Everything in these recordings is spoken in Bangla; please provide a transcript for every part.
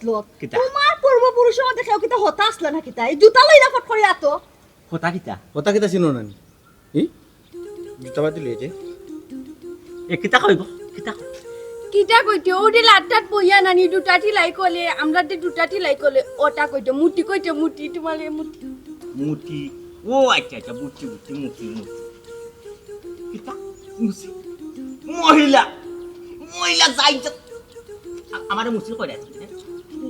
আসলো তোমার পূর্বপুরুষের মধ্যে কেউ কিতা হতা আসলো না কিতা এই জুতা লইরা ফট করে আতো হতা কিতা চিনো না ই জুতা বাদি লইছে এ কিতা কইব কিতা কিটা কইতে ওডি লাটটাত বইয়া নানি দুটাটি লাই কলে আমরা তে দুটাটি লাই কলে ওটা কইতে মুটি তোমালে মুটি ও আচ্ছা মুটি কিতা মুসি মহিলা যাই আমারে মুসি কইরা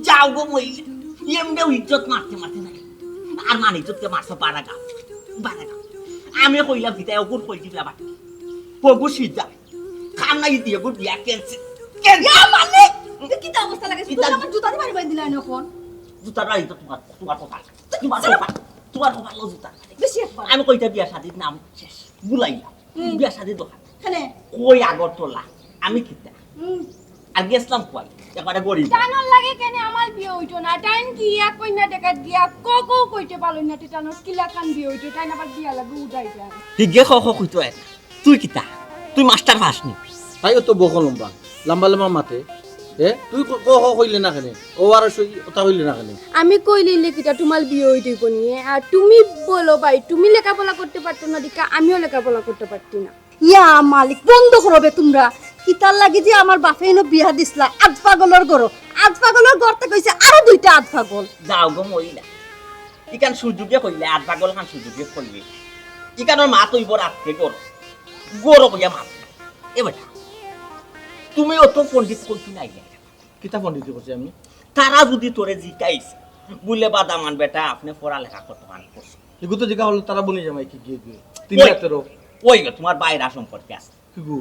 যাও গো মহিলা এমনে ইজ্জত মারতে নাই আর মানে ইজ্জত কে মারছো বাড়া গাও আমি কইলাম কিতা ওগুর কই দিলা বাট পগু সিজা খানা দিয়ে গুড বিয়া ক্যান্সেল মানে কিতা অবস্থা লাগে তুমি আমার জুতা দিয়ে মারি দিলা এখন জুতা রাই তো তোমার কথা জুতা বেশি একবার আমি কইতা বিয়া শাদির নাম শেষ বুলাইলা বিয়া শাদির দোকান খানে কই আগরতলা আমি কিতা আর গেছলাম কই একবারে গরিব টানল লাগে কেন আমার বিয়ে হইতো না টাইম কি এক কইনা টাকা দিয়া কইতে পারলো না টানল কিলা কান বিয়ে হইতো টাইম আবার দিয়া লাগে উঠাই যায় ঠিক গে কইতো তুই কিতা তুই মাস্টার পাসনি তাই তো বকল লম্বা মাতে তুই কইলে না কেন ও আর সই কথা কইলে না কেন আমি কইলে কিটা তোমার বিয়ে হইতে কোনি আর তুমি বলো ভাই তুমি লেখাপড়া করতে পারতো না দিকা আমিও লেখাপড়া করতে পারতি না ইয়া মালিক বন্ধ করবে তোমরা কিতার লাগি যে আমার বাপে এনো বিয়া দিছলা আজ পাগলের গরতে কইছে আরো দুইটা আজ পাগল যাও গো মহিলা ইকান সুযোগে কইলে আট পাগল খান সুযোগে কইলে ইকানোর মা তৈব রাতকে গরো কইয়া মা এ বেটা তুমি অত পণ্ডিত কইতি নাই কিতা পণ্ডিত করছি আমি তারা যদি তোরে জিকাইস বুলে বাদামান বেটা আপনি পড়ালেখা করতে করছে এগু তো জিকা হলো তারা বনি জামাই কি গিয়ে তিন রাতেরও ওই গো তোমার বাইরা সম্পর্কে আছে কিগু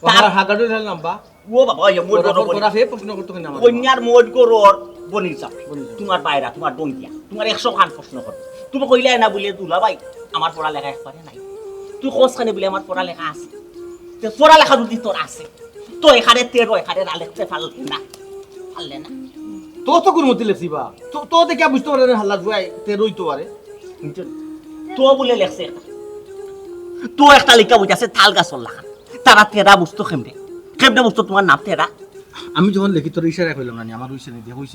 তার হাগাড়ে ঢাল নাম্বা ও বাবা ওই মোড গরো তোরা ফে পকন করতে না কন্যার মোড গরোর বনি চাপ তোমার বাইরা তোমার ডঙ্কিয়া তোমার 100 খান প্রশ্ন কর তুমি কইলে না বলে দুলা ভাই আমার পড়ালেখা একবারে নাই তুই কোসখানে বলে আমার পড়ালেখা আছে তে পড়ালেখা যদি তোর আছে তো এখানে তেরো এখানে আলেখতে পারলে না তো গুরমতি লেছিবা তো দেখে বুঝতে পারে হাল্লা জুয়াই তেরোই তো আরে তো বলে লেখছে তো একটা লেখা বুঝাছে তাল গাছর লাখা তারা তেরা বুঝতো কেমনে বুঝতো তোমার নাম তেরা আমি যখন লিখি তোর ইশারা কইলাম না আমার হইছে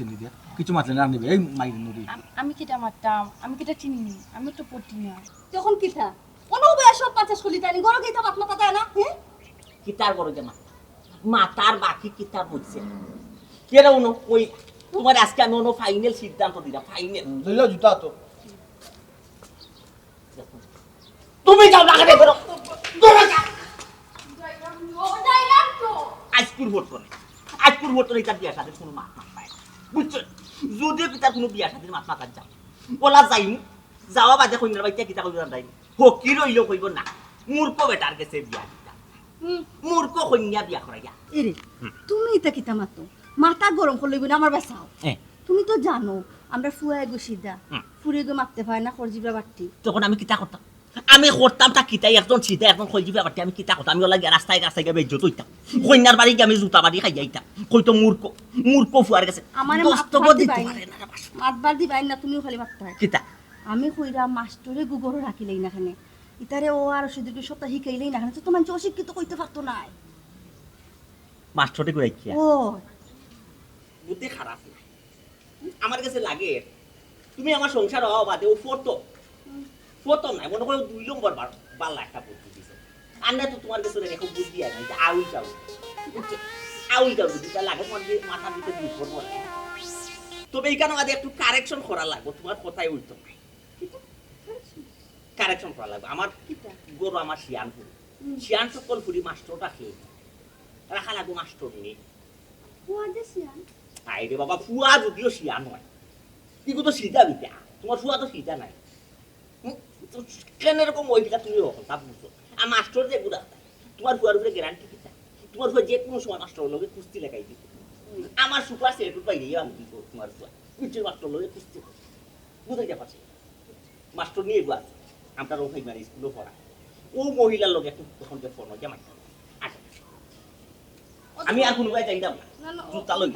নি দিয়া কিছু মাতলে না নিবে এই মাইর নুরি আমি কিটা মারতাম আমি কিটা চিনি আমি তো পড়তি না তখন কিতা অনুবয়া সব 50 কলি তাই গরো গিতা বাপ মাথা দেয় না কিতার গরো যে মাতার বাকি কিতাব বুঝছে কেরা উনো ওই তোমার আজকে আমি উনো ফাইনাল সিদ্ধান্ত দিলাম ফাইনাল দিলো জুতা তো তুমি যাও লাগাতে করো আজকুর ভোট করে তার বিয়া সাথে কোনো মাত পায় বুঝছো যদি তার কোনো বিয়া সাথে মাত মাতার যাও ওলা যাইনি যাওয়া বাদে কইনার বাইতে কিতা কইব যাই হকি রইলো কইব না মূর্খ বেটার কাছে বিয়া দিতা মূর্খ কন্যা বিয়া করাইয়া এরে তুমি এটা কিতা মাতো মাথা গরম করে লইব না আমার বাসাও তুমি তো জানো আমরা ফুয়ায় গসিদা ফুরে গো মারতে পায় না খরজিবা বাট্টি তখন আমি কিতা করতাম আমি করতাম তা কিতাই একজন সিধা একজন খরজিবা বাট্টি আমি কিতা করতাম আমি ওলা রাস্তায় গিয়ে বেজ্জত হইতাম কন্যার বাড়ি গিয়ে আমি জুতা বাড়ি খাই যাইতাম কইতো মূর্খ ফুয়ার কাছে আমারে মাতবার দিবাই না তুমিও খালি মারতে হয় কিতা আমি কইরা মাস্টরে গুগরো রাখিলেই না খানে ইতারে ও আর সেদিকে সত্তা শিখাইলেই না খানে তো মানুষ অশিক্ষিত কইতে পারতো না মাস্টরে কই কি ও বুদ্ধি খারাপ আমার কাছে লাগে তুমি আমার সংসার হওয়া বাদে ও ফটো নাই মনে করো 2 নম্বর বাল্লা একটা বুদ্ধি দিছে আর না তো তোমার কাছে রেখো বুদ্ধি আর নাই আউল যাও বুদ্ধিটা লাগে তোমার মাথা দিতে বিপদ মনে তবে এইখানে আগে একটু কারেকশন করা লাগবে তোমার কথাই উল্টো নাই কারেকশন করা লাগবে আমার গরু আমার শিয়ান সকল ফুরি মাস্টারটা খেয়ে রাখা লাগবে মাস্টার নেই তাই রে বাবা ফুয়া যদিও শিয়ান হয় কিন্তু তো সিধা বিটা তোমার ফুয়া তো সিধা নাই কেন এরকম ওইটা তুমি কথা বুঝছো আর মাস্টার যে গুড়া তোমার ফুয়ার উপরে গ্যারান্টি কিতা তোমার ফুয়া যে কোনো সময় মাস্টার লোকে কুস্তি লেখাই দিত আমার সুপার সেটুর পাইলে আমি দিব তোমার ফুয়া কুস্তির মাস্টার লোকে কুস্তি বুঝাইতে পারছি মাস্টার নিয়ে গো আছে আমরা রোহাই মারি স্কুলে পড়া ও মহিলার লোক একটু তখন যে ফোন হয়ে মারতে আমি আর কোনো ভাই চাইতাম না জুতা লই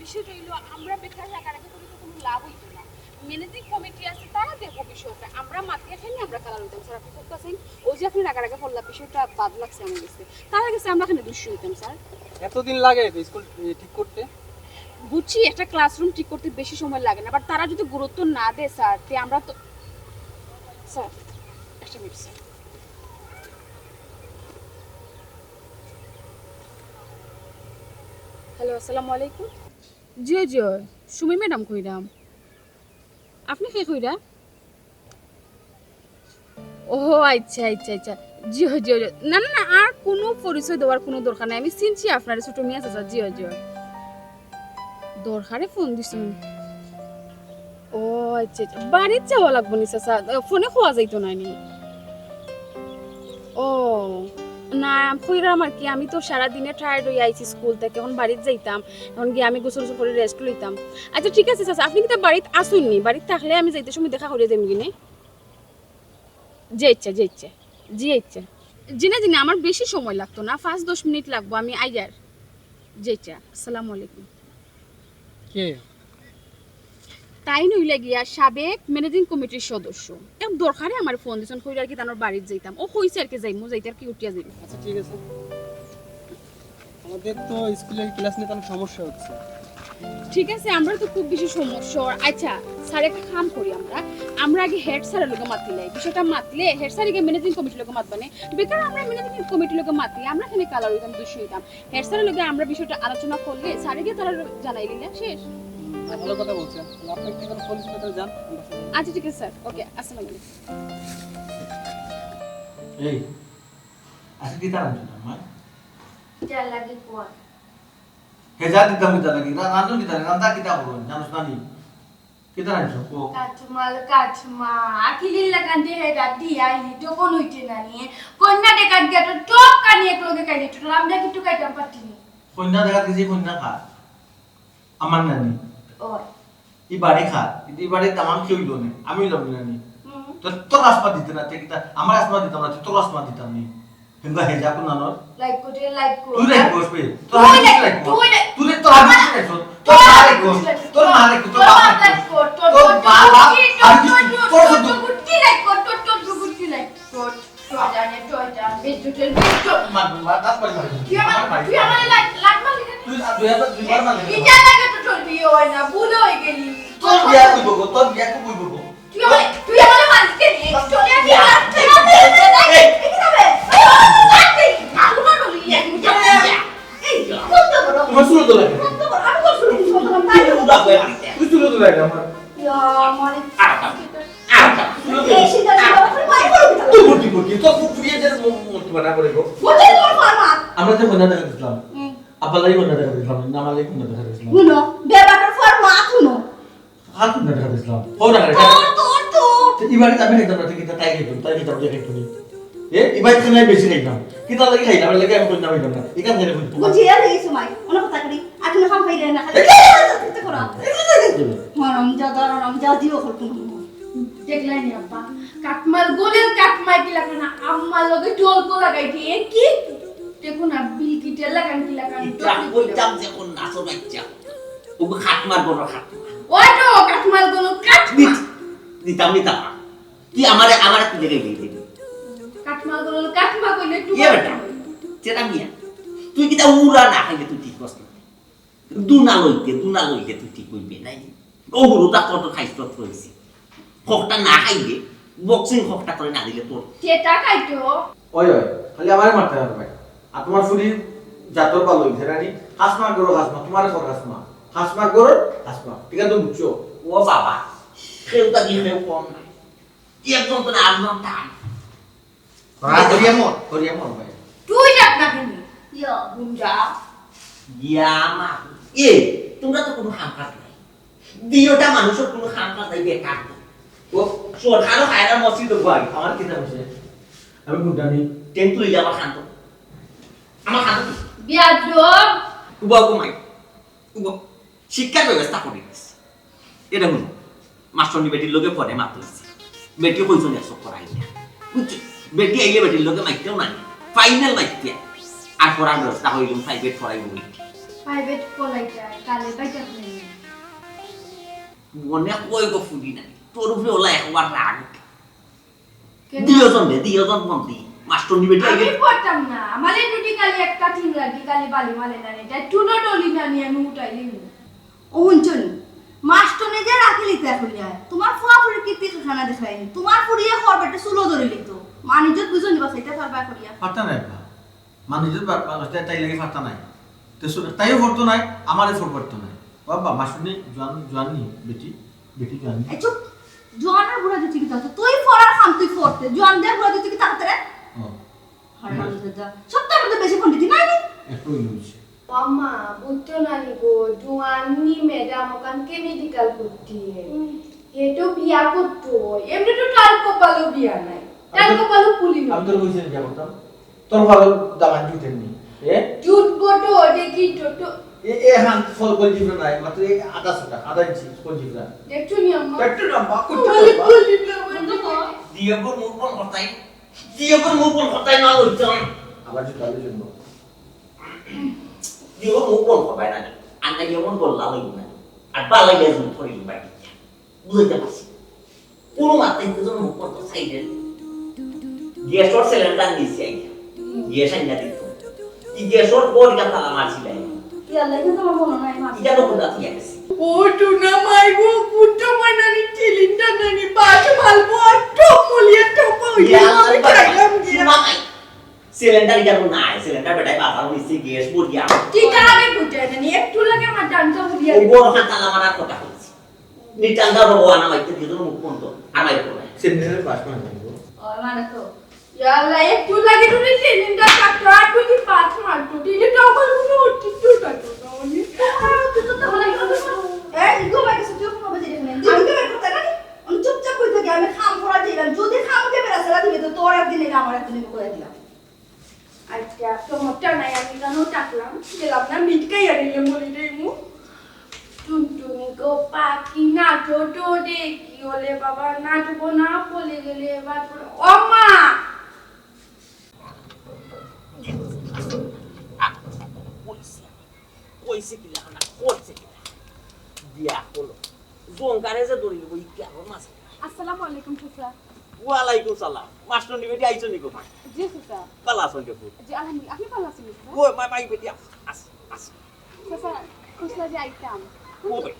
বিষয়টা হইলো আমরা বেকার থাকার আগে কোনো লাভ হইতো না ম্যানেজিং কমিটি আছে তারা দেখো বিষয়টা আমরা মাতিয়ে খাইনি আমরা কালার হইতাম স্যার আপনি করতেছেন ওই যে আপনি রাগারাগা ফল্লা বিষয়টা বাদ লাগছে আমার কাছে তার কাছে আমরা এখানে দুষ্য হইতাম স্যার এতদিন লাগে তো স্কুল ঠিক করতে? বুঝছি একটা ক্লাসরুম ঠিক করতে বেশি সময় লাগে না বাট তারা যদি গুরুত্ব না দেয় স্যার তে আমরা তো স্যার একটা মিনিট স্যার হ্যালো আসসালামু আলাইকুম জি জি সুমি ম্যাডাম কইরাম আপনি কে কইরা ও আচ্ছা আচ্ছা আচ্ছা জি জি না না না আর কোনো পরিচয় দেওয়ার কোনো দরকার নাই আমি চিনছি আপনার ছোট মিয়া চাচা জি জি দরকারে ফোন দিছেন ও আচ্ছা আচ্ছা বাড়িতে যাওয়া লাগবো নি চাচা ফোনে খোয়া যাইতো না নি ও না কইরাম আর কি আমি তো সারাদিনে টায়ার্ড হয়ে আইছি স্কুল থেকে এখন বাড়িতে যাইতাম এখন গিয়ে আমি গোসল করে রেস্ট লইতাম আচ্ছা ঠিক আছে চাচা আপনি কি বাড়িতে আসুননি বাড়িতে থাকলে আমি যাইতে সময় দেখা করে দেব কিনে জি ইচ্ছা জি ইচ্ছা জি ইচ্ছা জি না আমার বেশি সময় লাগতো না 5-10 মিনিট লাগবো আমি আইয়ার জি ইচ্ছা আসসালামু আলাইকুম কে তাই নইলে গিয়া সাবেক ম্যানেজিং কমিটির সদস্য এক দরকারে আমার ফোন দিছেন কইরা আর কি তানোর বাড়িতে যাইতাম ও কইছে আর কি যাইমু যাইতে আর কি উঠিয়া যাইবো আচ্ছা ঠিক আছে আমাদের তো স্কুলের ক্লাস নিতে অনেক সমস্যা হচ্ছে ঠিক আছে আমরা তো খুব বেশি সমস্যা আচ্ছা স্যার একটা কাম করি আমরা আগে হেড স্যারের লোকে মাতিলাই বিষয়টা মাতলে হেড স্যারকে ম্যানেজিং কমিটির লোকে মাতবানে বেকার আমরা ম্যানেজিং কমিটির লোকে মাতি আমরা এখানে কালার হইতাম দুশো হইতাম হেড স্যারের লোকে আমরা বিষয়টা আলোচনা করলে স্যারকে তারা জানাইলি না শেষ ভালো কথা বলছেন আপনি কি কোনো পুলিশ ম্যাটার জান আচ্ছা ঠিক আছে স্যার ওকে আসসালামু আলাইকুম এই আজকে কি তার মা যা লাগে পর হেজা দিতাম কিতা লাগি রান্ধন কিতা রান্ধা কিতা করুন জানোস না নি কিতা রান্ধছ কো কাঠমা আকিলিল লাগান্তে হে দাদি আইলি তো কোন হইতে না নিয়ে কন্যা দেখাত গিয়া তো টপ কানি এক লগে কাইলি তো আমরা কিটু কাইতাম পাটিনি কন্যা দেখা দিছি কন্যা খা আমার নানি ওই ই বাড়ি খা ই বাড়ি তামাম কি হইলো না আমি লম নানি তো তোর আসমা দিতে না কিতা আমার আসমা দিতাম না তোর আসমা দিতাম নি হেঙ্গা হেজা কোন নানর লাইক কর তুই লাইক করস বে তোর হাতে লাইক কর তুই তোর হাতে লাইক কর তোর হাতে কর তোর হাতে কর তোর হাতে কর তোর বাবা আর কি তোর তো গুটি লাইক কর তোর গুটি লাইক কর তো জানে বেজুটের বেজু মা দাস পাই তুই আমার লাগ মারলি তুই দুই বার মারলি ইটা লাগে তো তোর বিয়ে হয় না ভুল হয়ে গেলি তোর বিয়া কইব গো তোর বিয়া কইব গো তুই আমার মারলি কে নি চলে আসি তোমার শুরু তো লাগে তুই শুরু তো লাগে আমার তুই বুদ্ধি বুদ্ধি তো ফুরিয়েদের মূর্তি বানা করে গো আমরা যে মনে দেখা দিলাম আপালাই মনে দেখা দিলাম নামালাই মনে দেখা দিলাম শুনো বেবাটার ফর মা শুনো হাত মনে দেখা দিলাম ও না করে তো ইবারে আমি একদম রাতে কিটা তাই খেতাম তাই কিটা বলে খাইতো নি ইবারে খাইলে বেশি খাইতাম কিটা লাগি খাইলাম লাগে আমি কইনা হইলাম না এখান থেকে কইতো বুঝি আর এই সময় অনেক কথা করি আটুনা খাম খাইলে না খালি করা রমজা দিও হল দেখলাই নি আব্বা কাটমাল গোলের কাটমাই কি লাগে না আম্মার লগে টোলকো লাগাই দিয়ে কি দেখো না বিলকিটে লাগান কি লাগান ইটা কইতাম যে কোন নাচর বাচ্চা ও খাট মারবো না খাট ওই তো কাটমাল গোলো কাট দিতাম কি আমারে তুই লেগে গেলি কাটমাল গোলো কাটমা কইলে একটু ইয়ে বেটা তেরা মিয়া তুই কিটা উড়া না খাইলে তুই ঠিক করছ দুনা লইতে তুই ঠিক কইবি নাই ও হুরুটা কত খাইছ তো কইছি খকটা না খাইলে বক্সিং খকটা করে না দিলে তোর কেটা খাইতো ওই খালি আমারে মারতে হবে ভাই আর তোমার ফুরি জাতর পালো হইছে রানি হাসমা করো হাসমা তোমারে কর হাসমা করো হাসমা ঠিক আছে তুমি বুঝছো ও বাবা খেউটা দিয়ে খেউ কম না একজন তো না আনলাম টান করিয়া মর ভাই তুই ডাক না কেন ইয়া বুঞ্জা ইয়ামা তোমরা তো কোনো হামকাত নাই দিওটা মানুষের কোনো হামকাত নাই বেকার ও সরকারও হায়রা মসজিদ ভাই আমার কি নাম আছে আমি গুডানি টেন্ট লইলে আমার শান্ত বিয়াদব উবা মাই উবা শিক্ষা ব্যবস্থা করে দিচ্ছে এটা হলো মাস্টারনি বেটির লোকে পরে মাত্র বেটি কইছো না সব করাই না বুঝছো বেটি আইলে বেটির লোকে মাইতেও না ফাইনাল মাইতে আর পড়ার ব্যবস্থা হইল প্রাইভেট পড়াইব প্রাইভেট পলাইটা কালে বাইটা হই মনে কই গো ফুলি নাই তোর উপরে ওলা একবার রাগ কেন? দিয়জন মন্ত্রী মাস্টার নিবে আমি পড়তাম না আমারে দুটি কালি একটা তিন লাগি কালি বালি মালে না এটা টুনো টলি না নিয়ে আমি উঠাইলি ও হুঞ্চনি মাস্টনে যে রাখিলি তা করিয়া তোমার ফুয়া ফুরি কীর্তি খানা দেখাইনি তোমার ফুরিয়ে করবেটা চুলো ধরিলি তো মানিজত বুঝনি বাস এটা পারবা করিয়া ফাটা নাই বা মানুষের তাই লাগে ফাটা নাই তো তাইও ফটো নাই আমারও ফটো নাই বাবা মাসুনি জোয়ানি বেটি জোয়ানি এই চুপ জোয়ানের বুড়া দিতে কি তাতে তুই ফরার খাম তুই ফরতে জোয়ানদের বুড়া দিতে কি তাতে রে ও হার মানুষের যা সপ্তাহের মধ্যে বেশি পণ্ডিতি নাই নি একটু লুইছে আম্মা বুঝতো না নি গো জোয়ানি ম্যাডাম ওখান কে মেডিকেল করতে এটো বিয়া করতো এমনি তো টাল কপালও বিয়া নাই টাল কপালও পুলি না আমি তোর কইছি না বলতাম তোর ভালো দামান জুটেন নি জুট বটো দেখি তো এ হান ফল বল জিবরা নাই মাত্র এই আধা ইঞ্চি ফল জিবরা দেখছো নি আম্মা পেট্রো না বাকু বলি বলি দিয়গর মুখ বল হতাই না লইছ আবার জুট আলো জন্য দিয়গর মুখ বল হতাই না আন্না যেমন বললা লইব না আর বালা গেছুন ধরি বাকি বুঝতে পারছি পুরো মাথায় দুজন মুখ বল তো সাইডে গ্যাসর সিলিন্ডার নিছে গ্যাস আইনা দিত কি গ্যাসর বড় কথা মারছিলাই ইয়াল্লা কিন্তু তোমার মনে নাই মা ইটা তো কোথা থেকে আসছে ও টুনা মাইগো কুটো মানানি চিলিন্ডা নানি বাস মালবো আটো মলিয়া টপা হইয়া আমি খাইলাম গিয়া সিলিন্ডার ইটা নাই সিলিন্ডার বেটাই বাজার হইছে গ্যাস বড়িয়া টিকা আগে বুঝাই নানি একটু লাগে আমার ডান্সা হইয়া ও বড় হাতালা মারার কথা বলছি নিটান্দা রোয়ানা মাইতে দিল মুখ বন্ধ আর মাইতে না সেন্টারের পাশ মানে ও মানে তো ইয়াল্লা একটু লাগে তুমি চিলিন্ডা কাটরা তুমি পাঁচ মারতো দিলে তো আমার কোনো অতিথি কাটতো না উনি তুই তো তাহলে এই ইগো বাইকে সুযোগ কোনো বাজে এখানে আমি তো বের করতে নানি আমি চুপচাপ কই থাকি আমি খাম করা দিলাম যদি খামকে বেরাসলা দিবে তো তোর একদিন এনে আমার একদিন করে দিলাম আচ্ছা তোমারটা নাই আমি কেন টাকলাম গেলাম না মিটকাই আনিলে মরি রে মু টুনটুনি গো পাখি নাচো তো দেখি ওলে বাবা নাচবো না বলে গেলে এবার ও মা কইছে কি না করছে কি দিয়া হলো জোনকারে যে দড়ি লই কি আর মাছ আসসালামু আলাইকুম চাচা। ওয়ালাইকুম সালাম মাস্টার নিবেটি আইছো নিকো মা জি চাচা। পালা আসন কে ফুট জি আলহামদুলিল্লাহ আপনি ভালো আছেন চাচা? ওই মাই বেটি আস চাচা খুশলা যে আইতাম ওই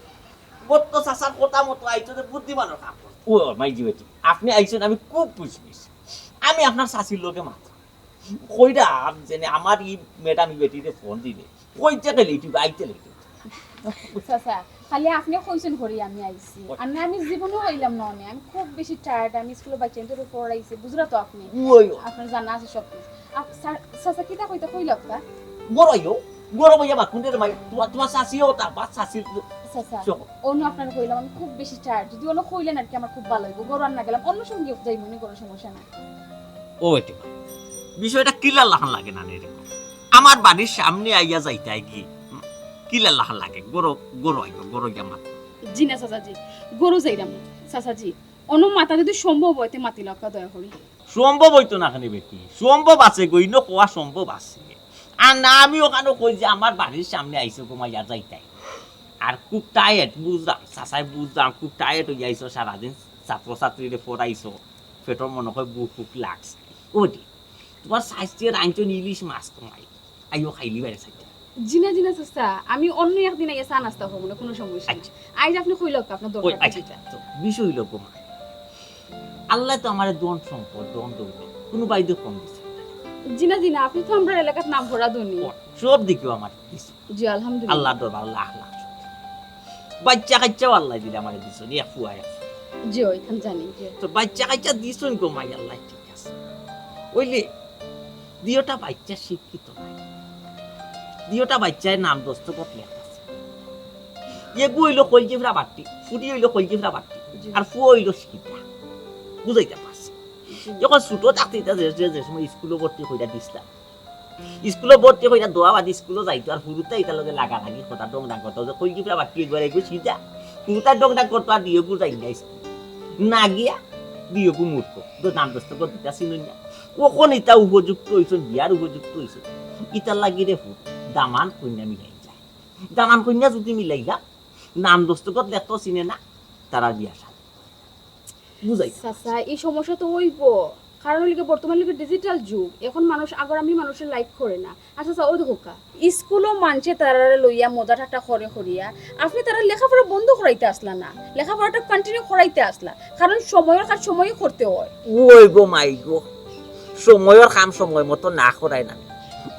বত্ত সাসার কথা মতো আইছো যে বুদ্ধিমানের কাম ও মাই বেটি আপনি আইছেন আমি খুব খুশি আমি আপনার শাশির লোকে মাত্র কইরা জেনে আমার ই ম্যাডাম বেটিতে ফোন দিলে কই থেকে লিটি আইতে লিটি চাচা খালি আপনি কইছেন ঘরে আমি আইছি আর না আমি জীবনও হইলাম না আমি খুব বেশি টায়ার্ড আমি স্কুলে বাচ্চাদের উপর আইছি বুঝরা তো আপনি ওই আপনার জানা আছে সব কিছু চাচা কিটা কইতা কইল কা গরো ভাইয়া বা কোনদের মাই তোমার শাশিও তা বাস শাশির চাচা অন্য আপনার কইলাম আমি খুব বেশি টায়ার্ড যদি অন্য কইলেন আর কি আমার খুব ভালো হইব গরু না গেলাম অন্য সঙ্গে যাই মনে করো সমস্যা না ও এটি বিষয়টা কিলার লাহান লাগে না এরকম আমার বাড়ির সামনে আইয়া যাইতে কি কিলার লাহান লাগে গরো আইব গরো গিয়া মাত জি না চাচা জি গরু যাইরাম না চাচা জি অন্য মাথা যদি সম্ভব হইতে মাতি লক্কা দয়া করি সম্ভব হইতো না খানি বেটি সম্ভব আছে গইন কোয়া সম্ভব আছে আর না আমি ওখানে কই যে আমার বাড়ির সামনে আইছে ঘুমাইয়া যাইতাই আর খুব টায়ার্ড বুঝলাম চাচাই বুঝলাম খুব টায়ার্ড হয়ে আইছো সারাদিন ছাত্রছাত্রীরে পড়াইছো পেটর মনে হয় বুক ফুক লাগছে ওটি তোমার স্বাস্থ্যের আইনটো ইলিশ মাছ কমাই আইও খাইলি বাইরে চাইতে জিনা জিনা চাচা আমি অন্য একদিন আইয়া চা নাস্তা হবো না কোনো সমস্যা নাই আইজ আপনি কইল আপনার ওই দরকার আচ্ছা তো বিষয় হইল গোমা আল্লাহ তো আমার দন সম্পদ দন দৌলত কোনো বাইদে কম দিছে জিনা জিনা আপনি তো আমরা এলাকার নাম ভরা দনি সব দিকেও আমার দিছে জি আলহামদুলিল্লাহ আল্লাহ দরবার লাখ লাখ বাচ্চা কাচ্চাও আল্লাহ দিলে আমার দিছো নি ফুয়া জি ওইখান জানি জি তো বাচ্চা কাচ্চা দিছুন গোমাই আল্লাহ ঠিক আছে ওইলে দিওটা বাচ্চা শিক্ষিত নাই দিওটা বাচ্চায় নাম দস্তখত লেখা আছে এগু হইলো কলজিফরা বাটি ফুটি হইলো কলজিফরা বাটি আর ফুয়া হইলো শিক্ষিতা বুঝাইতে পারছি যখন ছোট থাকতে যে সময় স্কুলে ভর্তি কইরা দিছিলাম স্কুলে ভর্তি কইরা দোয়া বাদ স্কুলে যাইতো আর ফুরুতে এটার লগে লাগা লাগি কথা ডং ডাং করতো যে কলজিফরা বাটি একবার এগু সিধা ফুরুতার ডং ডাং করতো আর দিয়েগু যাই না না গিয়া দিয়েগু মূর্খ তো নাম দস্তখত দিতা চিনুন না কখন ইটা উপযুক্ত হইছ বিয়ার উপযুক্ত হইছ ইটার লাগি রে ফুট দামান কন্যা মিলাই যায় দামান কন্যা যদি মিলাই গা নাম দস্তখত দেখতো চিনে না তারা বিয়া শাদী বুঝাই চাচা এই সমস্যা তো হইব, কারণ লিগে বর্তমান লিগে ডিজিটাল যুগ, এখন মানুষ আগামী মানুষের লাইক করে না। আচ্ছা আচ্ছা, ওই দেখো স্কুলও মানছে তারা লইয়া মজা ঠাট্টা করে করিয়া, আপনি তারা লেখাপড়া বন্ধ করাইতে আসলা না, লেখাপড়াটা কন্টিনিউ করাইতে আসলা, কারণ সময়ের কাজ সময় করতে হয়। ওই গো মাই গো, সময়ের কাম সময় মতো না করাই না,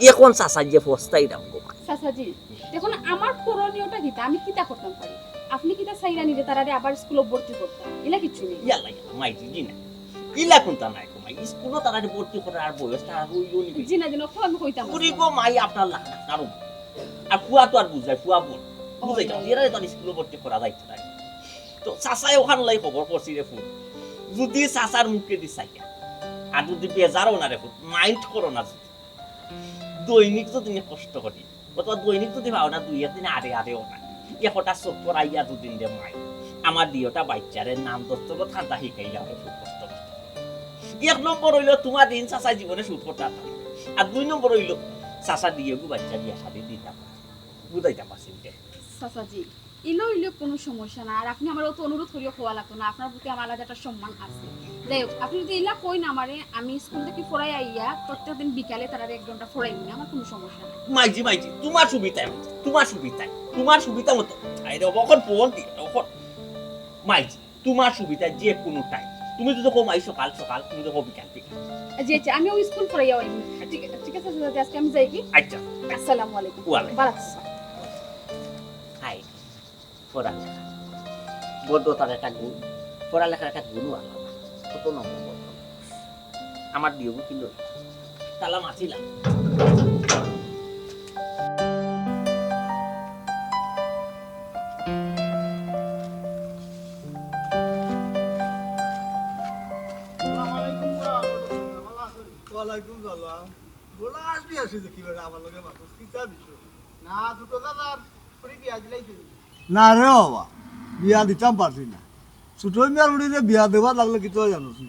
এখন চাচা যে ফস্তাই দাম গো মা। চাচাজি দেখুন আমার করণীয়টা কিতা, আমি কিতা করতাম পারি, আপনি কিতা চাইরা নিলে তারা আবার স্কুলে ভর্তি করতাম, এলা কিছু নেই। ইয়ালা ইয়ালা মাইজি জি না, ইলা কোনটা নাই গো মাই, স্কুলও তারা ভর্তি করার আর বয়সটা আর হইলো নি। জি না দিন আমি কইতাম পুরি গো মাই আপনার লাগ না কারণ আর ফুয়া তো আর বুঝাই, ফুয়া বল বুঝাই যাও এরা তো স্কুলে ভর্তি করা যাইতে নাই। তো চাচাই ওখানে লাই খবর করছি রে ফুল, যদি চাচার মুখে দি চাইয়া আর যদি বেজারও না রে ফুল, মাইন্ড করো না, যদি দৈনিক যদি কষ্ট করি অথবা দৈনিক যদি ভাও না, দুই একদিন আরে আরেও না, একটা চোখ পড়াইয়া দুদিন দে মাই আমার দিওটা বাচ্চারের নাম দস্তর ঠান্ডা শিখাইয়া খুব কষ্ট করতে। 1 নম্বর হইলো তোমার দিন চাচা জীবনে সুদ করতে পারতাম, আর 2 নম্বর হইলো চাচা দিয়ে গো বাচ্চা বিয়া শাদী দিতাম, বুঝাইতাম পারছি। চাচাজি ইলো ইলো কোনো সমস্যা না, আর আপনি আমার অত অনুরোধ করিও খোয়া লাগতো না, আপনার প্রতি আমার আলাদা একটা সম্মান আছে। যাই হোক, আপনি যদি ইলা কই না আমারে, আমি স্কুল থেকে পড়াই আইয়া প্রত্যেকদিন বিকালে তারা 1 ঘন্টা পড়াই নিই, আমার কোনো সমস্যা নেই। মাইজি মাইজি তোমার সুবিধায় মতো, তোমার সুবিধা মতো আইরে অখন ফোন দি অখন মাইজি তোমার সুবিধায় যে কোনো টাইম, তুমি যদি কো মাই সকাল সকাল, তুমি যদি কো বিকাল বিকাল। জি আচ্ছা, আমি ওই স্কুল পড়াইয়া আইব। ঠিক ঠিক আছে চাচাজি, আজকে আমি যাই কি। আচ্ছা আসসালামু আলাইকুম। ওয়ালাইকুম বারাকাতুহু। হাই পড়ালেখা বড় তার একটা গুণ, পড়ালেখার একটা গুণও আলাদা, কত নম্বর বলতো আমার দিও কিলো তালা মাছিলাম। ওয়ালাইকুম সালাম। বলা আসবি আসি দেখি বেটা আমার লগে মাথা কিতা বিষয় না দুটো দাদার পরে বিয়া দিলাইছে। না রে বাবা, বিয়া দিতাম পারছি না। ছোট মেয়ার উড়িলে বিয়া দেওয়া লাগলে কি তো জানোস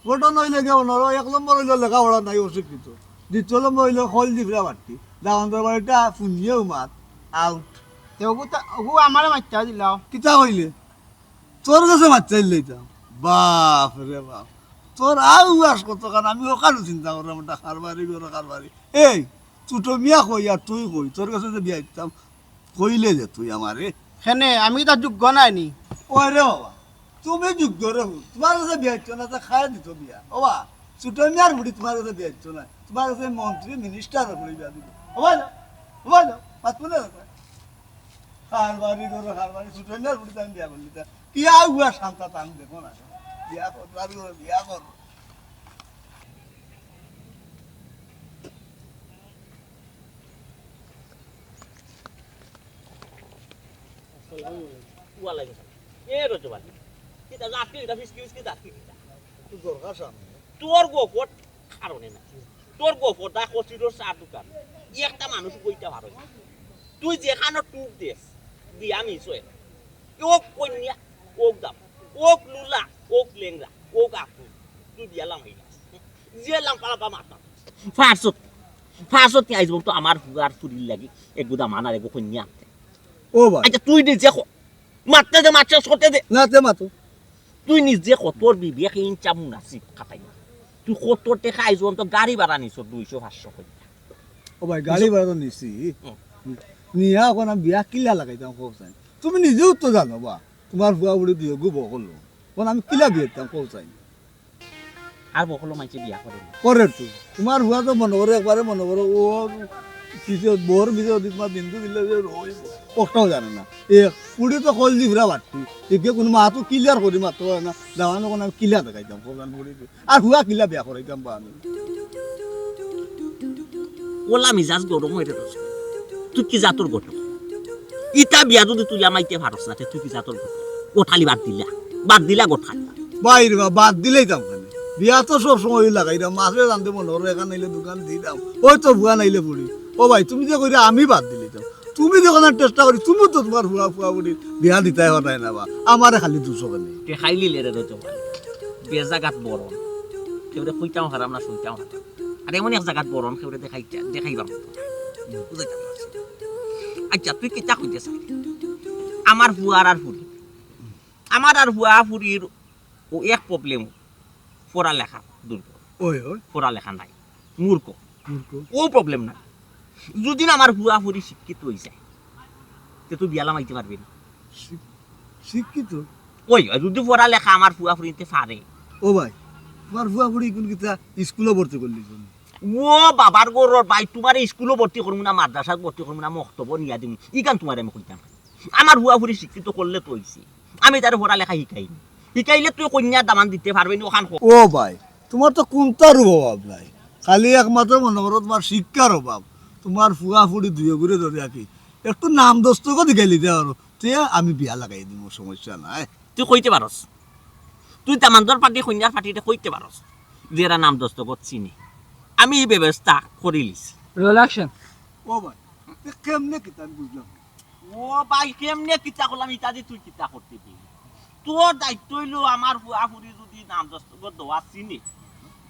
গোটা নইলে কেউ নর। 1 নম্বর হইলো লেখাপড়া নাই অশিক্ষিত, 2 নম্বর হইলো খল দিবরা বাড়তি দাওয়ান্তর বাড়িটা পুঞ্জিয়েও মাত আউট। ওগু আমারে মাইটা দিলাও। কিতা কইলে তোর কাছে বাচ্চাই লইতাম? বাপ রে বাপ, তোর আউ আস কত কারণ আমি ওখানে চিন্তা করলাম ওটা কারবারি করে কারবারি। এই ছোট মিয়া কই আর তুই কই, তোর কাছে যে বিয়া দিতাম কইলে যে তুই আমারে হেনে আমি তার যোগ্য নাই নি। ওই রে বাবা, তুমি যোগ্য রে, তোমার কাছে বিয়া দিচ্ছ না, খাই দিত বিয়া। ওবা ছোট মিয়ার বুড়ি তোমার কাছে বিয়া দিচ্ছ না, তোমার কাছে মন্ত্রী মিনিস্টার বুড়ি বিয়া দিব। হবাই না পাঁচ মনে কারবারি করে কারবারি ছোট মিয়ার বুড়ি আমি বিয়া করলি তা কি আগুয়া শান্তা আমি দেখো না, বিয়া কর বিয়া কর। ওয়ালাইকুম সালাম। এ রজবানি কিতা জাতি কিতা ফিসকিস কি জাতি কিতা তুই দরকার সামনে তোর গোপট কারণে না, তোর গোপট দা কচিরোর চা দোকান একটা মানুষ কইতে পারো না। তুই যেখানে টুক দেশ দিয়া মিশে ওক কন্যা ওক দাম ওক লুলা ওক লেংরা ওক আপু তুই দিয়ালাম হইলা যে লাম্পালাপা মারতাম ফার্স্ট আইজ তো আমার হুগার ফুরির লাগি একগুদা মানার এগো কন্যা আনতে। ও ভাই আচ্ছা তুই নিজে মারতে দে মারতে সতে দে না তে মাতো তুই নিজে কতর বিবেক ইঞ্চা মুনাসিব খাতাই না, তুই কতর টেকা আইজন তো গাড়ি ভাড়া নিছ 200-500 করে। ও ভাই গাড়ি ভাড়া তো নিছি নিয়া এখন আমি বিয়া কিলা লাগাইতাম কৌচাই, তুমি নিজেও তো জানো বা তোমার বুয়া বুড়ি দিয়ে গো বকলো এখন আমি কিলা বিয়ে দিতাম কৌচাই। আর বকলো মাইছে বিয়া করে না করে তো তোমার বুয়া তো মনে করে একবারে মনে করো ও কিছু বোর ভিতরে তোমার বিন্দু দিলে যে রইব কষ্টাও জানে না। এ পুড়ি তো কল দি ঘুরা বাড়তি একে কোনো মাতো ক্লিয়ার করি মারতে পারে না, দাওয়ানো কোনো আমি কিলা দেখাইতাম প্রধান বুড়ি আর হুয়া কিলা বিয়া করাইতাম বা আমি। ওলা মিজাজ গরম হয়ে রয়েছে, তুই কি জাতর গট ইটা বিয়া যদি তুই আমাইতে পারস না তুই কি জাতর গট গোঠালি বাদ দিলা গোঠালি বাইরে বা বাদ দিলেই দাম খানে বিয়া তো সব সময় লাগাইতাম মাছের জানতে মনে হলো এখানে নাইলে দোকান দিতাম ওই তো ভুয়া নাইলে বুড়ি। ও ভাই তুমি যে কইরা আমি বাদ দিলিতাম, তুমি যখন চেষ্টা করি তুমি তো তোমার ভুয়া ফুয়া বুড়ি বিয়া দিতাই হতাই না বা আমারে খালি 200 কেন খাইলি লেরে রয়েছে বেজাগাত বরণ কেউ খুঁইটাও হারাম না শুইটাও হারাম, আর এমন এক জায়গাত বরণ কেউ দেখাইবা বুঝাইতাম। আচ্ছা তুই কিতা কইতে চাই আমার হুয়ার আর হুড়ি আমার আর হুয়া ফুরির ও এক প্রবলেম পড়ালেখা দুর্বল ওই ওই পড়ালেখা নাই মূর্খ মূর্খ ও প্রবলেম নাই যদি না আমার হুয়া ফুরি শিক্ষিত হয়ে যায় তে তুই বিয়ালা মাইতে পারবি না শিক্ষিত ওই যদি পড়ালেখা আমার হুয়া ফুরিতে পারে ও ভাই তোমার ফুয়া ফুড়ি কোন কিতা স্কুলে ভর্তি করলি তুমি ও বাবার গরর ভাই তোমার স্কুলও ভর্তি করবো না মাদ্রাসাত ভর্তি করবো না মক্তব্য নিয়া দিম ইকান তোমার আমি কইতাম আমার হুয়া ফুরি শিক্ষিত করলে তো হইছি আমি তার পড়ালেখা শিখাইনি শিখাইলে তুই কন্যা দামান দিতে পারবি না ওখান ও ভাই তোমার তো কোনটার অভাব নাই খালি একমাত্র মনে করো তোমার শিক্ষার অভাব তোমার ফুয়া ফুড়ি দুয়ে ঘুরে ধরে রাখি একটু নাম দস্তক দিখাইলি দে আর তে আমি বিয়া লাগাই দিব সমস্যা নাই তুই কইতে পারস তুই তামান্দর পার্টি কন্যার পার্টিতে কইতে পারস যারা নাম দস্তকত চিনি আমি এই ব্যবস্থা করে লিছি রিলাক্সন ও ভাই কেমনে কিতা আমি বুঝলাম ও ভাই কেমনে কিতা করলাম ইটা দিয়ে তুই কিতা করতে দিবি তোর দায়িত্ব হইলো আমার ফুয়া ফুরি যদি নাম দস্তকত দেওয়া চিনি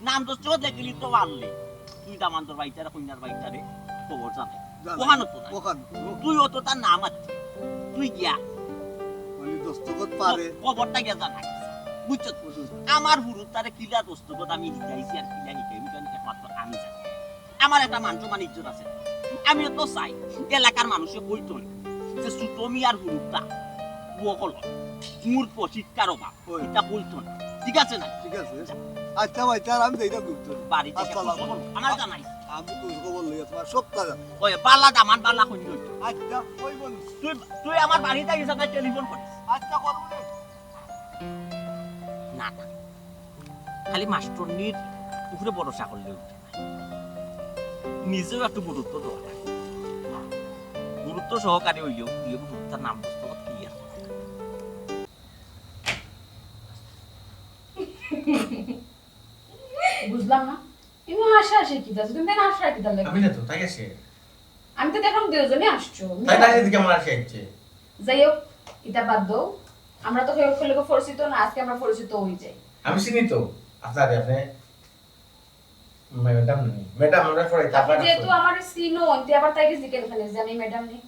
নাম দস্তকত দেখলি তো পারলে তুই তামান্দর বাইটারে কন্যার বাইটারে খবর জানে ওখানে তো নাই ওখান তুই অত তার নাম আছে তুই গিয়া মানে দস্তকত পারে খবরটা গিয়া জানাই বুঝছো আমার হুরুর তারে কিলা দস্তকত আমি শিখাইছি আর কিলা শিখাইছি কারণ একমাত্র আমি জানি আমার একটা মান সম্মান ইজ্জত আছে আমিও তো চাই এলাকার মানুষে কইতো যে সুতমি আর হুরুরটা বকল মূর্খ শিক্ষার অভাব এটা কইতো না ঠিক আছে না ঠিক আছে আচ্ছা ভাই তার আমি দেইটা বুঝতে বাড়ি থেকে আমার জানাই আমি তুই খবর লইয়া তোমার সব কাজ ওই বালা দামান বালা কইল আচ্ছা কই বল তুই তুই আমার বাড়িতে গেছিস না টেলিফোন করিস আচ্ছা করব না না খালি মাস্টরনির উপরে ভরসা করলে নিজেও একটু গুরুত্ব দেওয়া লাগে গুরুত্ব সহকারী হইলেও প্রিয় গুরুত্বের নাম দস্তখত কি আর বুঝলাম না তুমি আশা আসে কি দাও তুমি না আশা কি দাও আমি না তো তাই আছে আমি তো দেখলাম দুজনে আসছো তাই না এদিকে আমার আসে আছে যাই হোক এটা বাদ দাও আমরা তো ফেলে পরিচিত না আজকে আমরা পরিচিত হয়ে যাই আমি চিনি তো আপনারে আপনি ম্যাডাম নেই ম্যাডাম আমরা পড়াই তারপর যেহেতু আমার সিনো অন্তে আবার তাইকে জিজ্ঞেস খানে যে আমি ম্যাডাম নেই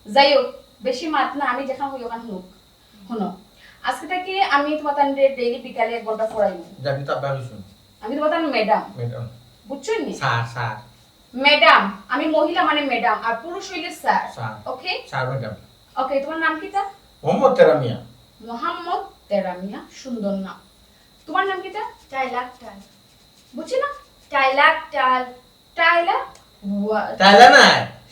যাই হোক বেশি মাত না আমি যেখানে হই ওখানে হোক শোনো আজকে থেকে আমি তোমার তান্ডে ডেইলি বিকালে 1 ঘন্টা পড়াইব জানি তো আবার শুন আমি তোমার তান্ডে ম্যাডাম ম্যাডাম বুঝছো নি স্যার ম্যাডাম আমি মহিলা মানে ম্যাডাম আর পুরুষ হইলে sir sir okay sir madam okay তোমার নাম কি তা মোহাম্মদ তেরা মিয়া মোহাম্মদ তেরা মিয়া সুন্দর নাম তোমার নাম কি তা টাইলাক টাল বুঝছি না টাইলাক টাল টাইলা তাইলা না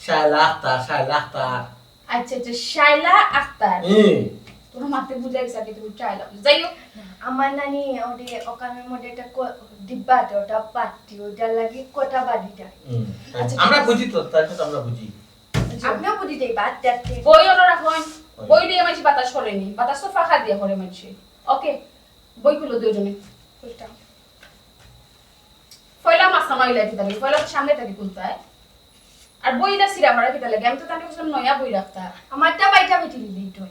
শায়লা আক্তার আচ্ছা আচ্ছা শাইলা আক্তার হুম তোমার মাতে বুঝা গেছে কি তুমি টাইলা যাই হোক আমার নানি ওরে ওখানের মধ্যে একটা ডিব্বা আছে ওটা পাটি ওটা লাগি কোটা বাড়িটা আচ্ছা, আমরা ঠিক আছে। বুঝি তো তাই তো আমরা বুঝি আপনার বুঝি দেই বাদ দেখতে বই অন রাখুন বই দিয়ে মাঝে বাতাস করেনি বাতাস তো ফাঁকা দিয়ে করে মাঝে ওকে বই খুলো দুজনে ফয়লা মাসা নয় লাগে তাহলে ফয়লা সামনে থেকে খুলতে হয় আর বইটা সিরা ভরা কিতা লাগে আমি তো তাহলে কিছু নয়া বই রাখতা আমারটা বাইটা বেটি দিই তুই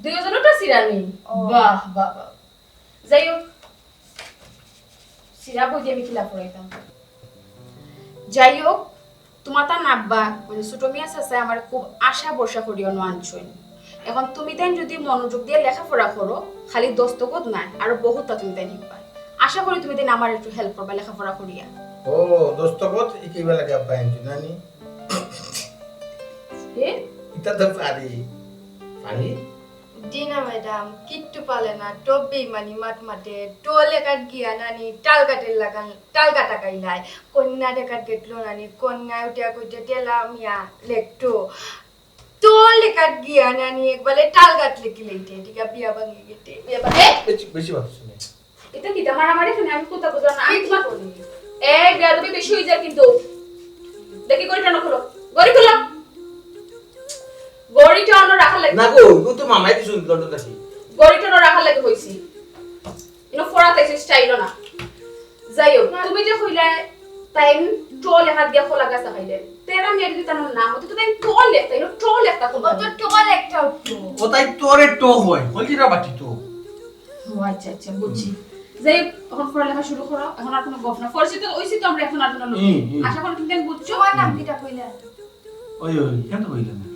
দুইজনেরটা সিরা নেই বাহ বাহ বাহ যাই হোক সিরা বই দিয়ে আমি কিলা পড়াইতাম যাই হোক তোমার তা নাব্বা মানে ছোট মিয়া আছে আমার খুব আশা ভরসা করিও নো আনছই এখন তুমি তাই যদি মনোযোগ দিয়ে লেখাপড়া করো খালি দস্তখত নাই আর বহুতটা তুমি তাই নিবা আশা করি তুমি তাই আমার একটু হেল্প করবা লেখাপড়া করিয়া ও দোস্তগত ইকিবা লাগে আব্বাইন জানি এ এটা তো পারি দিনা ম্যাডাম কিট্টু পালে না টব্বি মানি মাত মাতে টোলে কাট গিয়া নানি টাল কাটের লাগান টাল কাটা গাইলাই কন্যা দেখাত গেটলো নানি কন্যা উঠিয়া কইতে তেলা মিয়া লেকটো টোলে কাট গিয়া নানি একবারে টাল কাট লেকি লইতে টিকা বিয়া ভাঙি গেতে বিয়া ভাঙি বেশি কথা শুনে এটা কি তোমার আমারে শুনে আমি কথা বুঝলাম না আমি তোমার এই বেয়াদবি বেশি হয়ে যায় কিন্তু দেখি গড়িটা না খুলো গড়ি খুলো গড়িটা অন্য রাখার লাগে না গো ও তো মামাই দিছুন লন্ডন দাসি গড়িটা অন্য রাখার লাগে হইছি ইনো ফরাতে স্টাইল না যাই হোক তুমি যে কইলা টাইম টোল হাত দিয়া খোলা গাছা খাইলে তেরা মেয়ের কি তার নাম তো টাইম টোল লেখতা ইনো টোল লেখতা কোন ও তো টোল একটা উঠলো ও তাই তোরে টো হয় হলজিরা বাটি তো ও আচ্ছা আচ্ছা বুঝছি যাই হোক, এখন পড়ালেখা শুরু করো এখন আর কোনো গপ না পরিচিত হইছি তো আমরা এখন আর কোনো লোক আশা করি তুমি বুঝছো তোমার নাম কিটা কইলা ওই কেন হইল না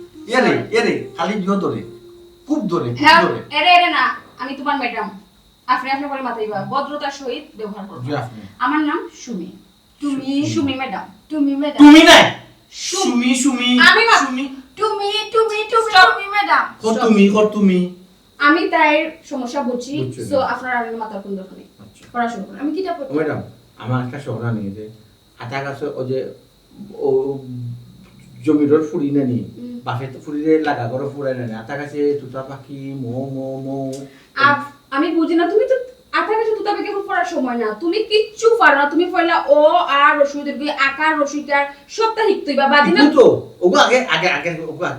এরে খালি দিও তোরে খুব ধরে খুব হ্যাঁ ধরে এরে এরে না আমি তোমার ম্যাডাম আপনি আপনার করে মাথাইবা ভদ্রতার সহিত ব্যবহার করবে জি আপনি আমার নাম সুমি তুমি সুমি ম্যাডাম তুমি ম্যাডাম তুমি না সুমি সুমি আমি মা- সুমি তুমি তুমি তুমি Stop. তুমি ম্যাডাম কর তুমি আমি তাই সমস্যা বুঝছি বুঝছি। সো আপনার আর মাথার কোন দরকার নেই আচ্ছা পড়াশোনা করুন আমি কিটা পড়তে ম্যাডাম আমার একটা শহরা নিয়ে যে আটা গাছে ও যে ও জমির ফুড়ি না নি বাফে তো ফুড়িরে লাগা করে ফুড়াই না আটা গাছে তুতা পাখি মো মো মো আমি বুঝি না তুমি তো আটা গেছে তো তবে কেবল পড়ার সময় না তুমি কিচ্ছু পারো না তুমি পড়লা ও আর রসুদের গিয়ে আকার রসিকার সবটা শিখতেই বা বাদি না কিন্তু তো ওগো আগে আগে আগে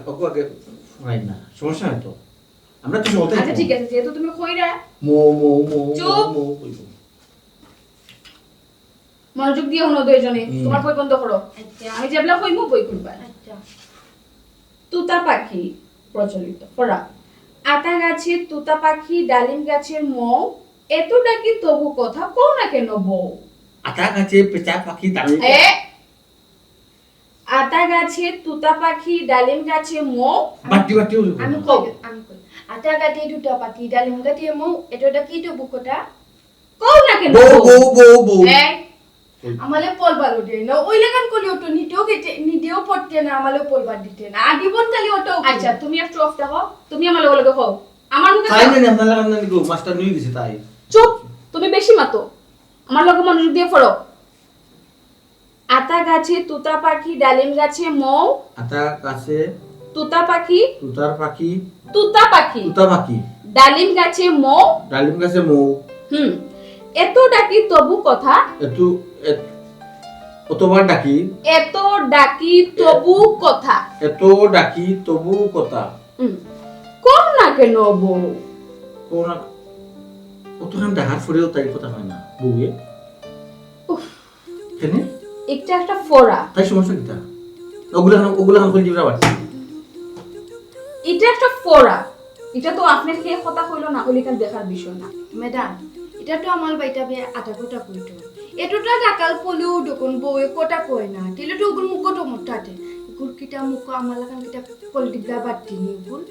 ওগো আগে ফুড়াই না সমস্যা নাই তো আমরা তো সমতে আচ্ছা ঠিক আছে যেহেতু তুমি কইরা মো মো মো চুপ। মো কইবো মনোযোগ দিয়ে হলো দুইজনে হুম। তোমার বই বন্ধ করো আচ্ছা আমি যেবলা কইমু বই করবা আচ্ছা তুতা পাখি প্রচলিত পড়া আতা গাছের তুতা পাখি ডালিম গাছের মৌ এত ডাকি তবু কথা কও না কেন বউ আটা গাছে পেঁচা পাখি দাঁড়ি এ আতা গাছের তুতা পাখি ডালিম গাছে মৌ বাটি বাটি আমি কই আটা কাটি দুটা পাতি ডালিম কাটি মো এটা কি তো বুকটা কও না কেন বউ বউ বউ বউ এ আমালে পলবার উঠে না ওই লাগান কলি ওটো নিতেও কেটে নিতেও পড়তে না আমালে পলবার দিতে না আদিবন কালি ওটো আচ্ছা তুমি একটু অফ থাকো তুমি আমার লগে লগে কও আমার মুখে তাই না আপনার লাগান না গো মাস্টার নিয়ে গেছে তাই চুপ তুমি বেশি মাতো আমার লগে মনোযোগ দিয়ে পড়ো আতা গাছে তুতা পাখি ডালিম গাছে মৌ আটা গাছে তুতা পাখি তুতার পাখি তুতা পাখি তুতা পাখি ডালিম গাছে মৌ ডালিম গাছে মৌ হুম এত ডাকি তবু কথা একটু অতবার ডাকি এত ডাকি তবু কথা এত ডাকি তবু কথা হুম কম না কেন বউ কোন অতখান ডাহার ফুরেও তাই কথা হয় না বউয়ে উফ। কেন একটা একটা ফোড়া তাই সমস্যা কিটা ওগুলা খান কলি বাড়ছে এটা একটা ফোড়া এটা তো আপনার খেয়ে কথা হইলো না হইলে কাল দেখার বিষয় না ম্যাডাম এটা তো আমার বাইটা বে আটা কোটা কইতো এতটা ডাকাল পলেও দোকান বউয়ে কোটা কয় না দিলে তো ওগুলো মুখ তো মোটাতে গুর কিটা মুখ আমার লাগান কিটা কল দিগলা বাটি নি বল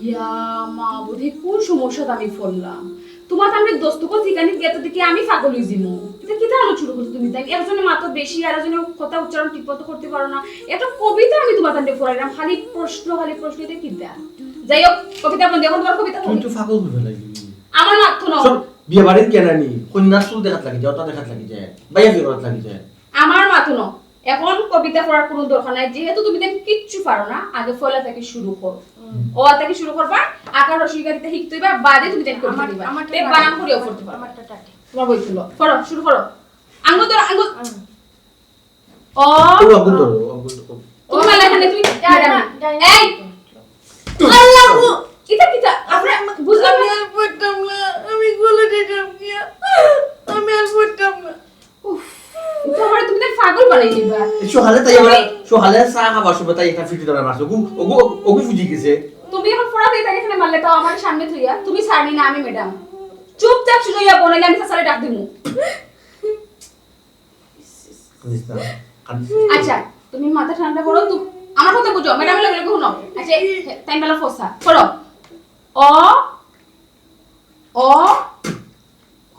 ইয়া মা বুঝি কোন সমস্যাটা আমি ফললাম তোমার আমি দোস্তকে ঠিকানি গেতে দেখি আমি পাগল হই জিমু এটা কি তাহলে শুরু করছো তুমি তাই একজনে মাত্র বেশি আর একজনে কথা উচ্চারণ ঠিকমতো করতে পারো না এটা কবিতা আমি তোমার তান্ডে পড়াইলাম খালি প্রশ্ন এটা কি দেয়া যাই হোক কবিতা বন্ধ এখন তোমার কবিতা তুই তো ফাগল হয়ে লাগি আমার মাত্র না সব বিয়ে বাড়ির কেনানি কন্যার চুল দেখাত লাগি যায় ওটা দেখাত লাগি যায় বাইয়া বিয়ে লাগি যায় আমার মাত্র না এখন কবিতা পড়ার কোনো দরকার নাই যেহেতু তুমি দেন কিচ্ছু পারো না আগে ফলা থেকে শুরু করো ও থেকে শুরু করবা আকার রসিকারিতে শিখতে হইবা বাদে তুমি দেন করতে দিবা আমার তে বানান করিও করতে পারো আমারটা টাটে তোমার বই তুলো পড়ো শুরু করো আঙ্গুল ধরো আঙ্গুল ও ও আগুন ধরো আগুন ধরো তুমি মালা এখানে তুমি ডাইনা এই আল্লাহ কিটা কিটা আপনি বুঝলাম না আর পড়তাম না আমি গলে দিতাম কি আমি আর পড়তাম না তোমার তুমি তো পাগল বানাই দিবা সোহালে তাই আমরা সোহালে চা খাবার সময় তাই একটা ফিটি ধরে মারছো ওগু ফুজি গেছে তুমি এখন পড়া দিয়ে তাকে এখানে মারলে তাও আমার সামনে থইয়া তুমি ছাড়নি না আমি ম্যাডাম চুপচাপ শুনো ইয়া বনাইলে আমি সাসারে ডাক দিমু আচ্ছা তুমি মাথা ঠান্ডা করো তুমি আমার কথা বুঝো ম্যাডাম লাগে লাগে শুনো আচ্ছা টাইম বেলা ফসা করো অ অ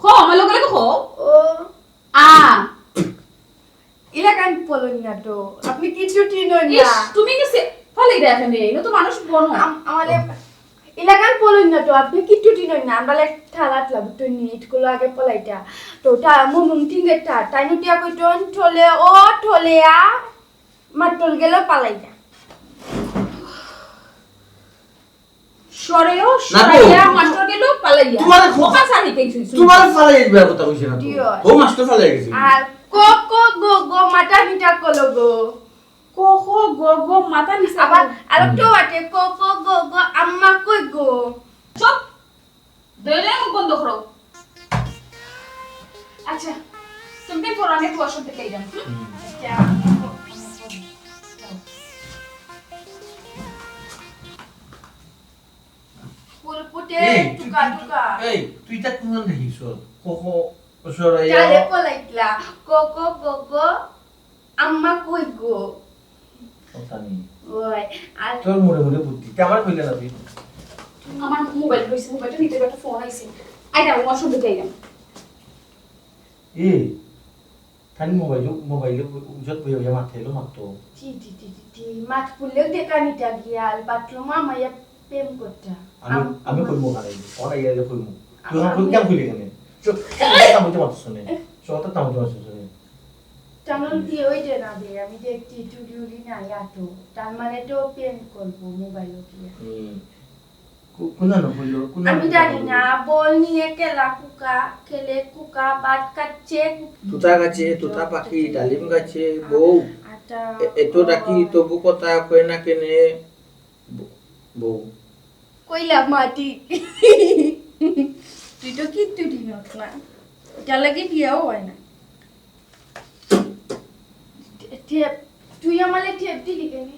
খো আমার লগে লাগে খো ও আ ইলাকান পলন না তো আপনি কিছু টিনন ইস না তুমি কি ফলে রে এখানে এই তো মানুষ বনো আমাদের ইলাকান পলন না তো আপনি কিছু টিনন না আমরা এক থালাত লাভ তো নিট গুলো আগে পলাইটা তো তা মুমুম টিঙ্গেটা তাই নুটিয়া কইতন ঠলে ও ঠলেয়া মাটল গেল পালাইটা সরেও না গো। সরাইয়া মাস্টার গেল পালাইয়া তোমারে খো- খোকা সারি কইছিস তোমার ফালাই যাবে কথা কইছে না দিও। ও মাস্টার ফালাই গেছে আর কো কো গো গো মাটা নিটা কলো গো কোকো গগো মাথা নিচে আবার আরেকটা আছে কো কো গো গো আম্মা কই গো চুপ দইলে মুখ বন্ধ করো আচ্ছা তুমি পড়ো আমি কুয়াশা থেকে যাই পুরপুটে এই টুকা টুকা এই তুই তা কোন দেখিস কোকো সরাইয়া চালে পলাইতলা কো কো গো গো আম্মা কই গো কথা নেই ওই আর তোর মনে মনে বুদ্ধি কেমন কইলে না তুই আমার মোবাইল রয়েছে, মোবাইলটা নিতে একটা ফোন আইছে। আইটা আমি অসুবিধা যাইলাম। এ তানি মোবাইল উজত বইয়া মাথাইলো মাত্র মাঠ খুললেও দেখা নিতে গিয়াল বাথরুম আমায় প্রেম করতে আমি কইমু হারাই ওরা ইয়া কইমু তুই কোন কাম কইলি কেন সো তামতে মাত্র শুনে সত তামতে মাত্র শুনে টানল দিয়ে ওই যে না দে আমি দেখছি টুডিউলি না ইয়াতো তার মানে তো প্রেম করবো মোবাইল দিয়ে আমি জানি না বল নিয়ে খেলে কুকা বাদ কাটছে তুতা গাছে তুতা পাখি ডালিম গাছে বউ এত ডাকি তবু কথা কয় না কেনে বউ কইলা মাটি তুই তো কিচ্ছু দিনত না এটা লাগে বিয়াও হয় না তুই আমালে টেপ দিলি কেন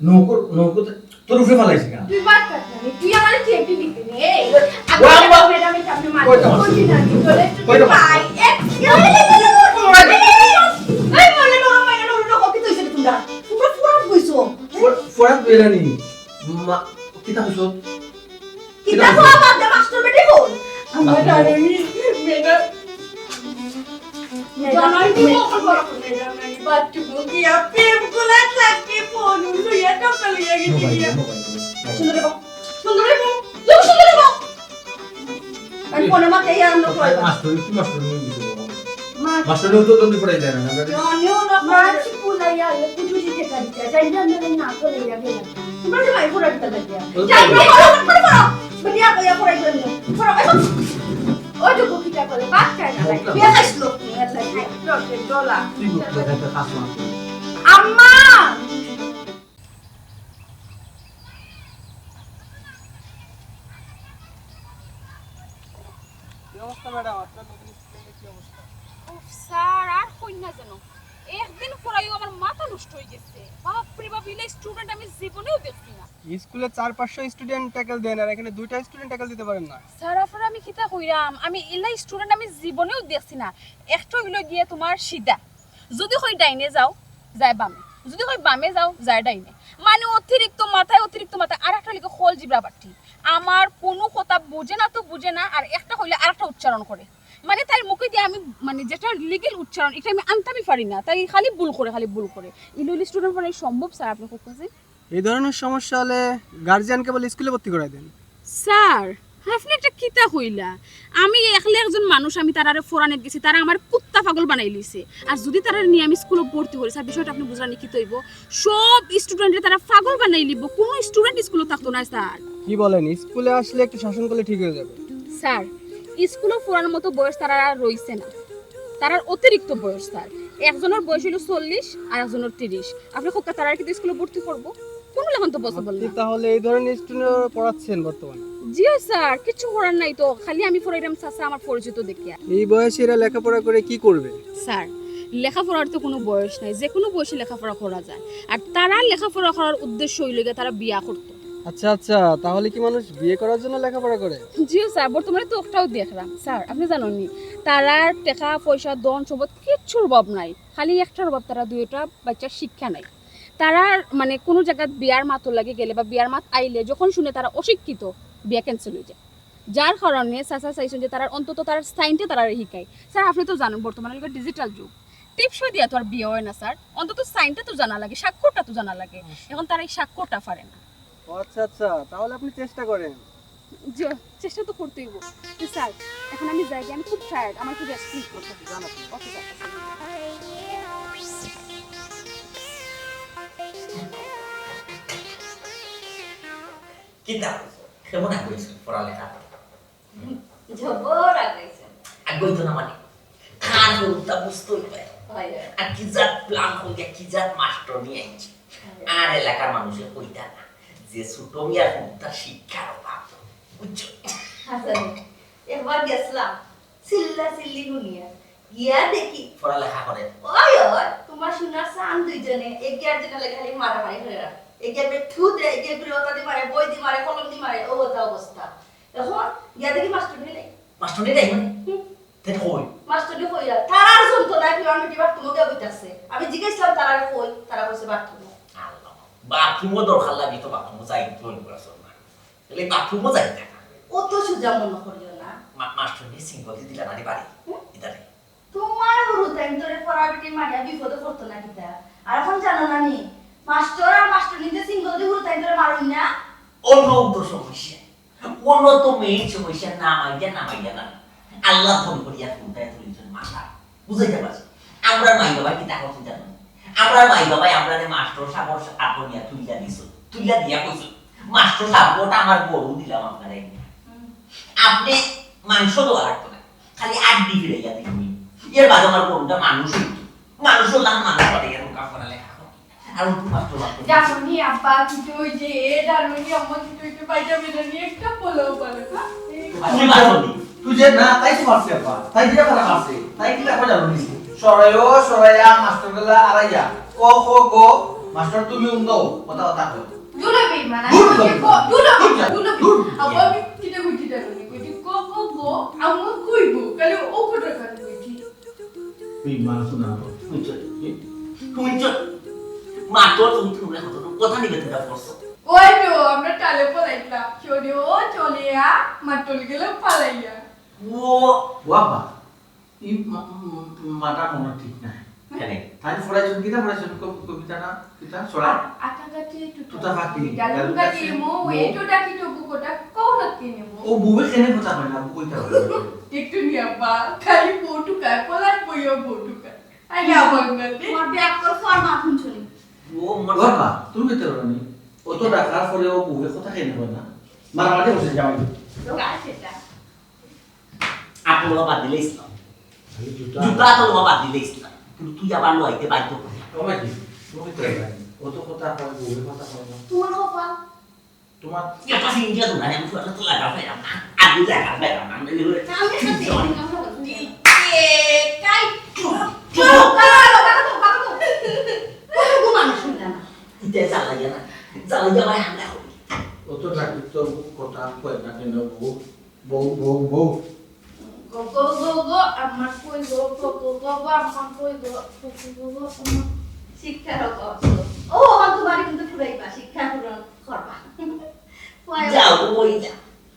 নৌকো তোর উপরে ফালাইছি না তুই বাদ কাট না তুই আমালে টেপ দিলি কেন এই ম্যাডামে সামনে মার কইতা কই না চলে কইতা ভাই এই বলে নো আমায় নো হকি তুই সেটা তোমরা ফুরাত কইছো ফরাত বেরানি মা কিতা কইছো কিতা বাবা দে মাস্টার বেটি হল আমার ডানি ম্যাডাম জানাই কি খবর ম্যাডাম নাই বাচ্চু গিয়া প্রেম কোলা থাকে ফোন লইয়া টাকা লইয়া গেছি সুন্দর বাবু সুন্দর বাবু আমি ফোনে মাতে আনলো কই মাস্টার নিয়ে দিছো মাস্টার নিয়ে তো তুমি পড়াই দেন না জানিও না মাছ পুলাইয়া কুটু দিতে কাটতে যাই না না তো লইয়া গেলাম তোমরা যে ভাই পুরা দিতে লাগিয়া যাই না করো বলিয়া কইয়া পড়াই দেন পড়ো ওই তো কিটা করে বাদ খায় না লাগে বিয়া খাইছিল নিয়ে লাগে ডলা তুই কথা খাস না আম্মা স্যার আর কই না জানো একদিন পড়াইও আমার মাথা নষ্ট হয়ে গেছে বাপ রে বাপ ইলে স্টুডেন্ট আমি জীবনেও দেখছি না স্কুলে 4-500 স্টুডেন্ট ট্যাকল দেন আর এখানে দুইটা স্টুডেন্ট ট্যাকল দিতে পারেন না স্যার আপনারা আমি কিতা কইরাম আমি ইলা স্টুডেন্ট আমি জীবনেও দেখছি না একটা হইলো গিয়ে তোমার সিধা যদি কই ডাইনে যাও যায় বামে যদি কই বামে যাও যায় ডাইনে মানে অতিরিক্ত মাথায় আর একটা লিখে খোল জিবরা পাঠি আমার কোনো কথা বুঝে না আর একটা হইলে আরেকটা উচ্চারণ করে মানে তাই মুখে দিয়ে আমি মানে যেটা লিগ্যাল উচ্চারণ এটা আমি আনতেই পারি না তাই খালি ভুল করে ইলুইল স্টুডেন্ট মানে সম্ভব স্যার আপনি খুব কাছে এই ধরনের সমস্যা হলে গার্জিয়ানকে বলে স্কুলে ভর্তি করায় দেন স্যার আপনি একটা কিতা কইলা আমি একলা একজন মানুষ আমি তারারে ফোরানে গেছি তারা আমার কুত্তা পাগল বানাই লিছে আর যদি তারা নিয়ে আমি স্কুলে ভর্তি করি স্যার বিষয়টা আপনি বুঝলেন কি তৈব সব স্টুডেন্টরে তারা পাগল বানাই লিব কোন স্টুডেন্ট স্কুলে থাকতো না স্যার কি বলেন স্কুলে আসলে একটু শাসন করলে ঠিক হয়ে যাবে স্যার স্কুলে ফোরানোর মতো বয়স তারা রইছে না তারার অতিরিক্ত বয়স স্যার একজনের বয়স হলো 40 আর একজনের 30 আপনি কোকা তারা কি স্কুলে ভর্তি করব কোন লেখন তো পসিবল না তাহলে এই ধরনের স্টুডেন্ট পড়াচ্ছেন বর্তমানে জি স্যার কিছু করার নাই তো খালি আমি ফরাইরাম চাচা আমার পরিচিত দেখিয়া এই বয়সে এরা লেখাপড়া করে কি করবে স্যার লেখাপড়ার তো কোনো বয়স নাই যে কোনো বয়সে লেখাপড়া করা যায় আর তারা লেখাপড়া করার উদ্দেশ্য হইল গিয়ে তারা বিয়া করতো আচ্ছা তাহলে কি মানুষ বিয়ে করার জন্য লেখাপড়া করে জি স্যার বর্তমানে তো একটাও দেখলাম স্যার আপনি জানেননি তারার টাকা পয়সা ধন সম্পদ কিচ্ছুর অভাব নাই খালি একটার অভাব তারা দুইটা বাচ্চার শিক্ষা নাই তারা মানে কোনো জায়গায় বিয়ার মাতো লাগে গেলে বা বিয়ার মাত আইলে যখন শুনে তারা অশিক্ষিত বিয়া ক্যান্সেল হয়ে যায় যার কারণে চাচা চাইছেন যে তারা অন্তত তার সাইনটা তারা শিখায় স্যার আপনি তো জানেন বর্তমানে ডিজিটাল যুগ টিপসই দিয়া তো আর বিয়ে হয় না স্যার অন্তত সাইনটা তো জানা লাগে স্বাক্ষরটা তো জানা লাগে এখন তারা এই স্বাক্ষরটা পারে না আচ্ছা তাহলে আপনি চেষ্টা করেন চেষ্টা তো করতেই হবে স্যার এখন আমি যাই আমি খুব টায়ার্ড আমার খুব রেস্ট নিতে হবে জানাতে ওকে স্যার কিতা কেমন আগইছে পড়ালেখা জবর আগাইছে আগইতো না মানে খান উল্টা বুঝতেই পারে আর কি জাত প্ল্যান করে কি জাত মাস্টার নিয়ে আইছে আর এলাকার মানুষের কইতা না যে ছোট মিয়ার উল্টা শিক্ষার অভাব বুঝছো হাসান একবার গেছলাম সিল্লি হুনিয়া গিয়া দেখি পড়ালেখা করে ওই তোমার শোনার সান দুইজনে এগিয়ার জন্য খালি মারামারি করে রাখ এগিয়ার ঠু দে এগিয়ার বিরতা দি মারে বই দি মারে কলম দি মারে ও অবস্থা এখন গিয়া দেখি মাস্টার নেই মাস্টার নেই মানে তেন কই মাস্টার নেই কইয়া তারার যন্ত্রণা কি আমি দিবার তোমাকে বইতাছে আমি জিজ্ঞাসলাম তারার কই তারা কইছে বাথরুম আল্লাহ বাথরুমও দরকার লাগি তো বাথরুম যাই তো করাছ না তাহলে বাথরুমও যাই না অত সুজা মনে করিও না মাস্টার নিয়ে সিঙ্গল দিলা না পারি ইদারে তোমার হরু টাইম ধরে পড়াবিটি মারিয়া বিপদে পড়তো না কিতা আর এখন জানো না নি মাস্টার আর মাস্টার নিতে সিঙ্গল দিয়ে হরু টাইম ধরে মারুন না অন্য তো সমস্যা অন্য তো মেইন সমস্যা নামাইয়া না আল্লাহ ধন করিয়া ফুটায় তুলিছেন মাথা বুঝাইতে পারছি আমরা মাই বাবা কি টাকা চিন্তা না আমরা মাই বাবাই আমরা মাস্টার সাগর আপনিয়া তুইলা দিয়া কইছ মাস্টার সাগরটা আমার গরু দিলাম আপনারে আপনি মাংস দেওয়া লাগতো না খালি আড্ডি ফিরাইয়া দিবি এর বাদে আমার গরুটা মানুষ হলাম মানুষ করে এরকম কাজ করা লেখা আর মাস্টার জানি আব্বা কিছু ওই যে দারুনি আম্মা কিছু একটু পাইটা মেরে নিয়ে একটা বলেও বলে না তুমি বাসনি তুই যে না তাই তো মারছে আপা তাই যে কথা মারছে তাই কি লাগবে জানো নি সরাইয়া মাস্টার গলা আড়াইয়া ক খ গ মাস্টার তুমি উন্দো কথা কথা কই দুলো বেইমান দুলো আব্বা আমি কিটা কইছি দারুনি কইছি কো আম্মা কইবো কালে ও কোটা কানে কইছি বেইমান শোনা তুমি তো মাত্র তুমি কথা নিবে তোমরা করছো ওই তো আমরা টালে পড়াইলাম চলে মাটল গেল পালাইয়া ও বাবা ই মাটা মনে ঠিক না কেন তাই পড়াইছেন কিটা পড়াইছেন কবিতা না কিটা সরা আটাগাতে তুতা ফাকি গালুগাতি মো এটো ডাকি তো বুকটা কোন কিনেমো ও বুবে কেনে কথা কই না বুকইতা একটু নিয়াবা খালি ফটো কায় পলার বইও ফটো কায় আইয়া বাঙালি তোমার ব্যাক কর ফরমা শুনছনি ও মন বাবা তুমি তো রানি ও তো ডাকার পরে ও বুবে কথা কেনে কই না মারামারি বসে যাও তো গাছেটা আপনি বাবা দিলে ইসলাম জুতা তো বাবা দিলে ইসলাম কিন্তু তুই আবার লইতে বাধ্য করে বাবা কি তুমি তো রানি ও তো কথা কই বুবে কথা কই না তোমার হপা তোমার ya pasti dia tuh nanya musuh atau telah apa ya aku lah apa ya mang dari dulu আমি কাই kita salah ya na salah ya bayang dah ও তো ডাকি তো কথা কই না কেন বউ গো আমার কই গো আমার কই গো শিক্ষার ও তোমার কিন্তু পুরাইবা শিক্ষা পূরণ করবা যাও ওই যা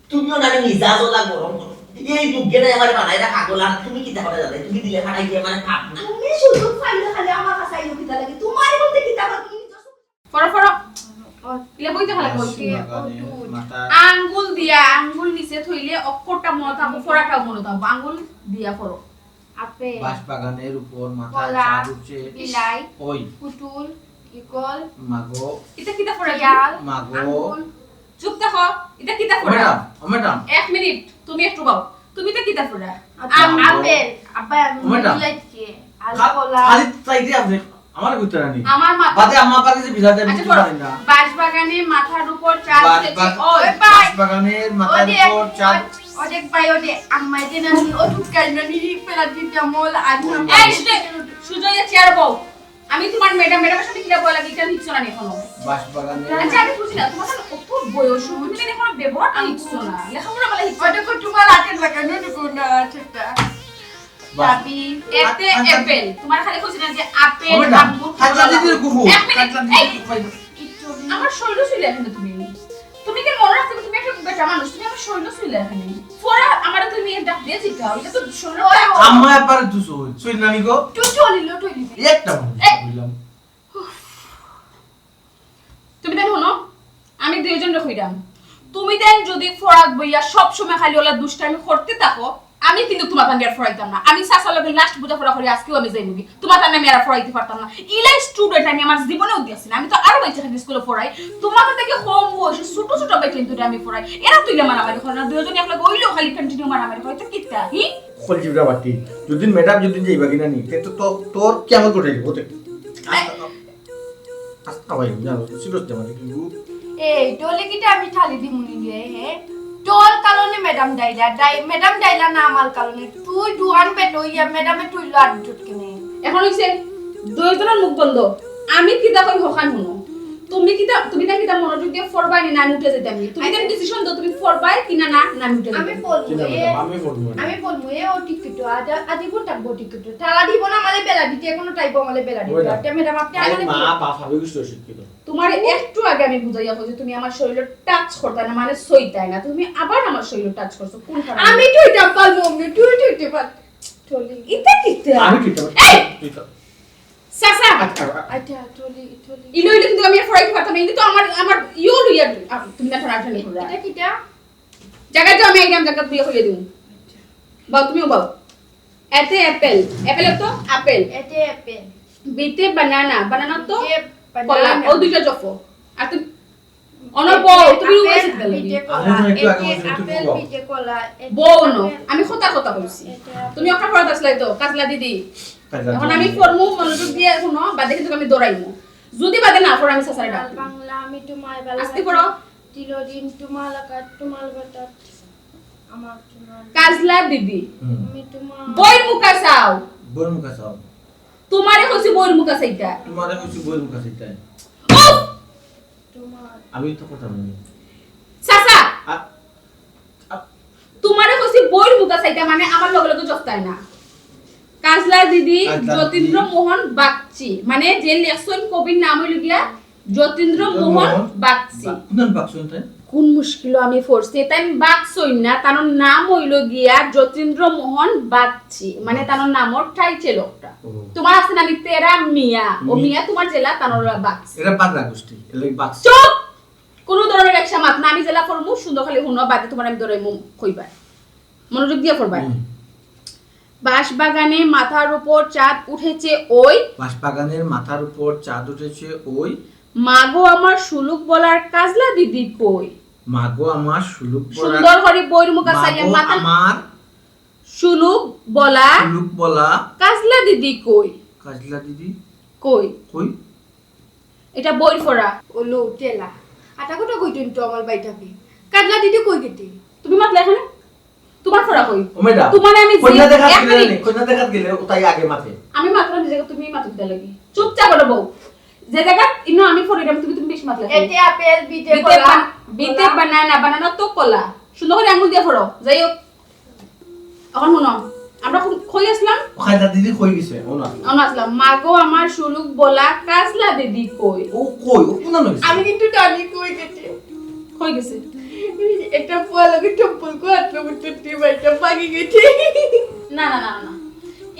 তুমিও না মিজাজও লাগ গরম করো এই দুঃখে আমার বানাই রাখা গোলাম তুমি কি তাহলে যাবে তুমি দিলে ফাটাই দিয়ে মানে খাপ না তুমি শুধু ফাইলে খালি আমার কাছে আইলো কিতা লাগে তোমার বলতে কিতা কি ফর ইলে বইতে খালা কইতে আঙ্গুল দিয়া আঙ্গুল নিচে থইলে অক্ষরটা মনে থাকবো ফরাটাও মনে থাকবো আঙ্গুল দিয়া ফরো আপেল বাঁশ বাগানের উপর মাথা কলা, চাঁদ উঠছে বিলাই ওই পুতুল ইকল মাগো এটা কিতা ফরা ইয়াল মাগো আঙ্গুল চুপ থাকো এটা কিতা ফরা ম্যাডাম 1 মিনিট তুমি একটু বাও তুমি তো কিতা ফরা আপেল আব্বা ম্যাডাম। বিলাইছে আল কলা খালি চাইতে আপনি আমার কইতে রানি আমার মাথা বাদে আমার পাকে যে বিলা দেন আচ্ছা কিছু ফরো জানি না বাঁশবাগানে মাথার উপর চাঁদ উঠেছে ওই বাঁশ বাগানের মাথার উপর চাঁদ অনেক পাই ওদের আম্মাই দেন আমি ও টুকাই না নি পেলা দিতে আমল আজ এই সুজয় চেয়ার বউ আমি তোমার ম্যাডামের সাথে কিলা বলা গিটা নিচ্ছ না এখনো বাঁশ বাগানের আচ্ছা আমি বুঝি না তোমার সাথে কত বয়স তুমি এখনো ব্যবহার নিচ্ছ না লেখাপড়া বলা হিচ্ছ ওটা কো তোমার আটের লাগানো নুকো না ঠিকটা চাবি এতে অ্যাপেল তোমার খালি কইছ না যে আপেল আঙ্গুর হাজা দিদির গুহু আমার শরীর ছিল এখানে তুমি কি মনে রাখতে তুমি একটা বেটা মানুষ তুমি আমার শরীর ছিল এখানে ফোরা আমার তুমি ডাক দিয়ে জিগাও এটা তো শরীর আম্মা একবার দুসো সুই নানি গো তো চলিলো টইলি একটা বললাম তুমি দেন হনো আমি দুইজন রকইরাম তুমি দেন যদি ফরাদ বইয়া সব সময় খালি ওলা দুষ্টামি করতে থাকো আমি কিন্তু তোমার তান আর ফরাইতাম না আমি সাসা লগে লাস্ট বুঝা পড়া করে আজকেও আমি যাই নিবি তোমার তান আমি আর ফরাইতে পারতাম না ইলাই স্টুডেন্ট আমি আমার জীবনেও দিয়েছি না আমি তো আরো বাচ্চা থাকি স্কুলে ফরাই তোমার থেকে কম বয়সে ছোট ছোট বাচ্চা কিন্তু আমি ফরাই এরা তুইলে মারামারি করে না দুইজন একলা গইলেও খালি কন্টিনিউ মারামারি করে তো কিতা হি খলজিবরা বাটি যদি ম্যাডাম যদি যাইবা কিনা নি তো তোর কেমন করে দিব তো আস্তা ভাই জানো সিরিয়াস দে মানে কিন্তু এই ডলে কিটা আমি ঠালি দিমুনি রে হে তোর কারণে ম্যাডাম ডাইলা না আমার কারণে তুই দুয়ান পেট হইয়া ম্যাডামে তুই লাট জুট কিনে এখন হইছে দুইজনের মুখ বন্ধ আমি কিতা কই হখান শুনো তুমি না কিতা মনোযোগ দিয়ে ফরবাই না আমি উঠে যেতাম তুমি দেন ডিসিশন দাও তুমি ফরবাই কিনা না না আমি উঠে আমি যেতাম বলবো আমি বলবো এ ও টিকিট আদি কোন টাকবো টিকিট তালা দিব না আমালে বেলা দিতে কোনো টাইপ আমালে বেলা দিতে আচ্ছা ম্যাডাম আপনি আমালে মা বাপ ভাবে কিছু শিক্ষিত তোমার একটু আগে আমি বুঝাইয়া বলছি তুমি আমার শরীরে টাচ করতে না মানে সইতাই না তুমি আবার আমার শরীরে টাচ করছো কোন কারণে আমি তো এটা পারবো আমি তুই তো এটা পার চলি এটা কিতে আমি ঠিক আছে তুই তো সাসা আচ্ছা চলি ইলো কিন্তু আমি ফরাইতে পারতাম না কিন্তু আমার ইও লইয়া তুমি না ফরাইতে নেই এটা কিটা জায়গা তো আমি একদম জায়গা বিয়ে হইয়া দিমু বাও তুমিও বাও এতে অ্যাপেল অ্যাপেল তো আপেল এতে অ্যাপেল বিতে বানানা বানানা তো বিতে কলা বানানা। ও দুইটা জফো আর তুমি অনর বউ তুমি উইছে দিলে বিতে কলা আমি তো একটু আগে এতে বলছি, একটু আপেল বউ। বিতে কলা বউ নো আমি কথা কইছি তুমি ওখানে পড়া আসলাই তো কাজলা দিদি এখন আমি ফরমু মনোযোগ দিয়ে শুনো বাদে কিন্তু আমি দৌড়াইমু যদি বাদে না পড়া আমি সাসারে ডাক বাংলা আমি তোমার বাংলা আস্তে পড়ো তিলদিন তোমার লাগাত তোমার বাটাত আমার তোমার কাজলা দিদি আমি তোমার বইর মুকা চাও বই মুখা সব তোমারে কইছি বইর মুকা চাইতা তোমারে কিছু বই মুখা সেটাই উফ তোমার আমি তো কথা বলি সাসা তোমারে কইছি বইর মুকা চাইতা মানে আমার লগে লগে জফতায় না কাজলা দিদি কাজলা যতীন্দ্র দিদি। মোহন বাগচি মানে যে লেখছেন কবির নাম হইল গিয়া যতীন্দ্র মোহন বাগচি কোন বাক্স তাই কোন মুশকিল আমি ফোরছি তাই বাগছই না তার নাম হইল গিয়া যতীন্দ্র মোহন বাগচি মানে তার নামর টাইটেল ওটা তোমার আছে না তেরা মিয়া ও মিয়া তোমার জেলা তার বাগচি এটা বাংলা গোষ্ঠী এর বাক্স চুপ কোন ধরনের একশা মাত না আমি জেলা করমু সুন্দর খালি হুনো বাদে তোমার আমি ধরাইমু কইবা মনোযোগ দিয়ে করবা বাঁশবাগানে মাথার উপর চাঁদ উঠেছে ওই বাঁশবাগানের মাথার উপর চাঁদ উঠেছে ওই মাগো আমার সুলুক বলার কাজলা দিদি কই মাগো আমার সুলুক বলা সুন্দর করে বইর মুখা চাইয়া মাগো মাথা আমার সুলুক বলা সুলুক বলা কাজলা দিদি কই কাজলা দিদি কই কই এটা বই ফোরা ওলো তেলা আটা কোটা কইতেন তো আমার বাইটাকে কাটলা দিদি কই গেতে তুমি মাতলে এখানে তোমার ফোরা কই ওমেডা তোমার আমি কন্যা দেখাত এক গেলে মিনিট। কন্যা দেখাত গেলে ওটাই আগে মাথে আমি মাত্র নিজেকে তুমি মাত্র দিতে লাগি চুপচাপ বলো বউ যে জায়গা ইনো আমি ফোরিরাম তুমি বেশি মাতলে এতে আপেল বিতে কলা বিতে বানানা বানানা তো কলা সুন্দর করে আঙুল দিয়ে ফোড়ো যাই হোক এখন শুনো আমরা কই আসলাম কাজলা দিদি কই গেছে ও না আমরা আসলাম মাগো আমার সুলুক বলা কাজলা দিদি কই ও কই ও কোন নইছে আমি কিন্তু টানি কই গেতে কই গেছে একটা পোয়ালকে টম্পল কো আটলো মুটটি বাইটা পাগি গেতে না না না না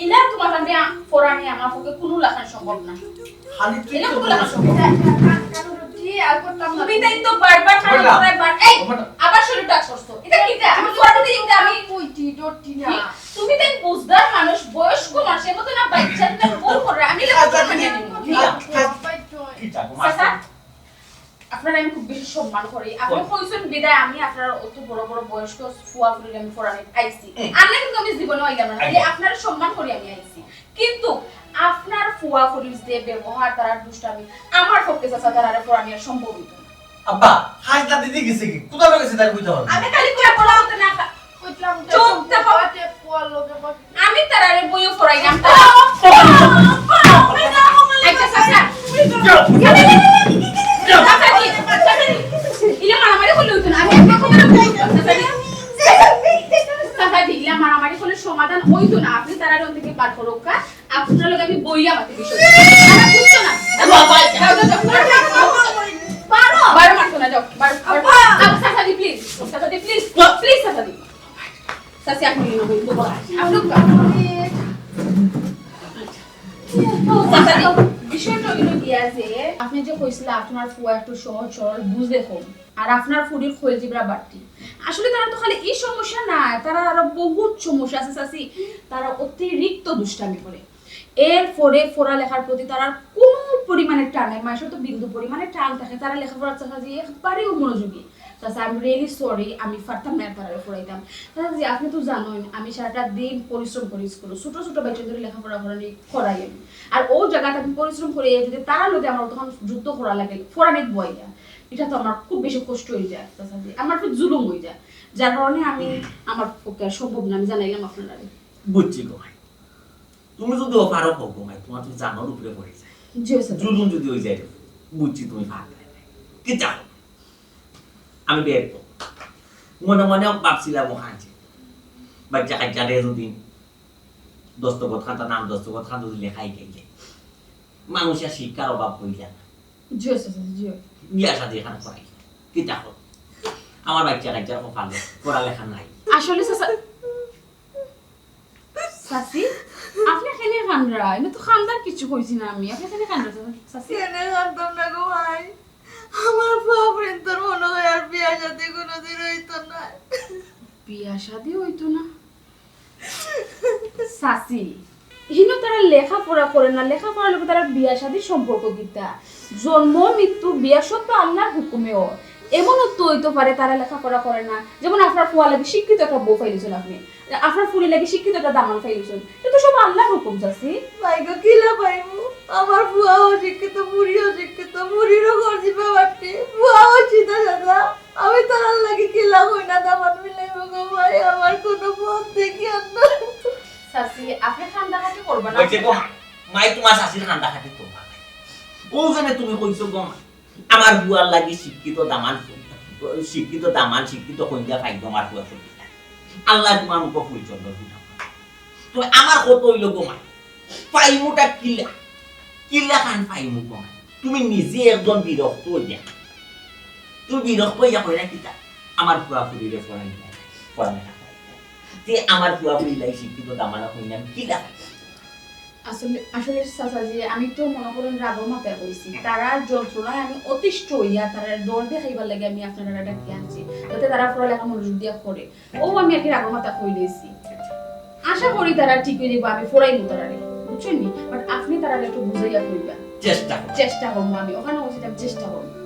ইলা তোমার সামনে ফোরানি আমার পক্ষে কোনো লাগানো সম্ভব না খালি তুই ইলা তো কোনো লাগানো সম্ভব না জি আর করতাম না তুমি তাই তো বারবার খারাপ ওটা। করাই বার এই ওটা। আবার শরীর টাচ করছো এটা কি আমি ফটো দিয়ে দিতে আমি কইটি ডটি না তুমি তাই বুঝদার মানুষ বয়স্ক মানুষের মতো না বাচ্চাটা বল করে আমি লাগা মানে কি চাকো সাসা আপনারা আমি খুব বেশি সম্মান করি আপনি কইছেন বিদায় আমি আপনার অত বড় বড় বয়স্ক ফুয়া ফুলি আমি ফরানি আইছি আনলে কিন্তু আমি জীবনে আইলাম না এই আপনার সম্মান করি আমি আইছি কিন্তু আপনার ফুয়া ফুলির যে ব্যবহার তার দুষ্টামি আমার পক্ষে সাসা তার ফরানি আর সম্ভব হইতো না আব্বা কাজলা দিদি গেছে কি কোথা গেছে তার কইতে হবে আমি খালি কই বলা হতো না কইতলাম চুপ থাকো। পোয়ালকে আমি তারারে বইও ফরাইলাম আচ্ছা সাসা ইলা মারামারি করলে হইতো না আমি একটা কথা বলছি ইলা মারামারি করলে সমাধান হইতো না আপনি তারারে ওদিকে পার করো কা আপনার লগে আমি বইয়া মাতে বিষয় আমার বুঝতো না পারো বারো মারতো না যাও বারো সাসাদি প্লিজ প্লিজ সাসাদি সাসি আপনি নিয়ে বই তো বলা আপনি সাসাদি বিষয়টা হইলো গিয়া যে আপনি যে কইছিলেন আপনার ফুয়া একটু সহজ সরল বুঝে কম আর আপনার ফুডির খোল জিবরা বাড়তি আসলে তারা তো খালি এই সমস্যা না তারা আরো বহুত সমস্যা আছে চাচি তারা অতিরিক্ত দুষ্টামি করে এরপরে পড়ালেখার প্রতি তারা কোনো পরিমাণে টান নাই মানুষের তো বিন্দু পরিমাণে টান থাকে তারা লেখাপড়ার চাচি একবারেও মনোযোগী চাচা আই এম রিয়েলি সরি আমি পারতাম না তারা পড়াইতাম চাচি আপনি তো জানেন আমি সারাটা দিন পরিশ্রম করি স্কুলে ছোট ছোট বাচ্চাদের লেখাপড়া করাই আমি আর ও জায়গাতে আমি পরিশ্রম করে যদি তারা লোকে আমার তখন যুদ্ধ করা লাগে ফোরানিক বই যায় এটা তো আমার খুব বেশি কষ্ট হয়ে যায় চাচি আমার খুব জুলুম হয়ে যায় যার কারণে আমি আমার পক্ষে সম্ভব না আমি জানাইলাম আপনারা বুঝছি গো ভাই তুমি যদি পারো হোক গো ভাই তোমার তো জানার উপরে পড়ে যায় জি স্যার জুলুম যদি হয়ে যায় বুঝছি তুমি পারবে কি চাও আমি বের করব মনে মনে ভাবছিলাম ওখানে বাচ্চা কাচ্চারে যদি দস্তখত খাতা নাম দস্তখত খাতা যদি লেখাই গেলে মানুষের শিক্ষার অভাব হইলে না জিও চাচা জিও বিয়া শাদি এখানে করাই কি চাও আমার বাচ্চা কাচ্চার কপালে পড়ালেখা নাই আসলে চাচা চাচি আপনি এখানে খানরা এনে তো খানদার কিছু কইছি না আমি আপনি এখানে খানরা চাচি এনে জানতাম না গো ভাই আমার বাপরের তোর মনে হয় আর বিয়া শাদী কোনোদিন হইতো না বিয়া শাদি হইতো না চাচি হিনো তারা লেখাপড়া করে না লেখাপড়ার লোক তারা বিয়া শাদির সম্পর্ক কিতা জন্ম মৃত্যু বিয়া সব তো আল্লাহর হুকুমেও এমনও তো হইতে পারে তারা লেখাপড়া করে না যেমন আপনার ফুয়া লাগে শিক্ষিত একটা বউ ফাইলিছেন আপনি আপনার ফুলি লাগে শিক্ষিত একটা দামান ফাইলিছেন এটা সব আল্লাহর হুকুম চাচি ভাই গো কিলা পাইবো আমার বুয়াও শিক্ষিত বুড়িও শিক্ষিত বুড়িরও ঘর দিবে বাটি বুয়াও চিতা দাদা আমি তার লাগে কিলা হই না দামান মিলাইব গো ভাই আমার কোনো পথ দেখি না চাচি আপনি খান্দা খাতি করবা না বলছে গো মাই তোমার শাশির কান্দা খাতে তোমার ওখানে তুমি কইছো গো আমার বুয়ার লাগি শিক্ষিত দামান শিক্ষিত কইয়া ফাইদ আমার বুয়া ফুল আল্লাহ তোমার মুখ ফুল চন্দ্র তো আমার কত হইল গো মা পাইমুটা কিলা খান পাইমু গো তুমি নিজে একজন বিরক্ত হইয়া তুমি বিরক্ত হইয়া কইরা কিতা আমার বুয়া ফুলিরে পড়ালেখা তে আমার বুয়া ফুলিলাই শিক্ষিত দামানা কইনা কিলা আসলে চাচাজি আমি তো মনে করেন রাগর মাথায় কইছি তারা যন্ত্রণায় আমি অতিষ্ঠ হইয়া তারা দৌড় দেখাইবার লাগে আমি আপনারা ডাকি আনছি যাতে তারা পড়ালেখা মনোযোগ দিয়া করে ও আমি আর কি রাগর মাথা কই দিয়েছি আশা করি তারা ঠিক হয়ে যাবো আমি পড়াইবো তারারে বুঝছেন নি বাট আপনি তারা একটু বুঝাইয়া কইবা চেষ্টা করবো আমি ওখানে বসে আমি চেষ্টা করবো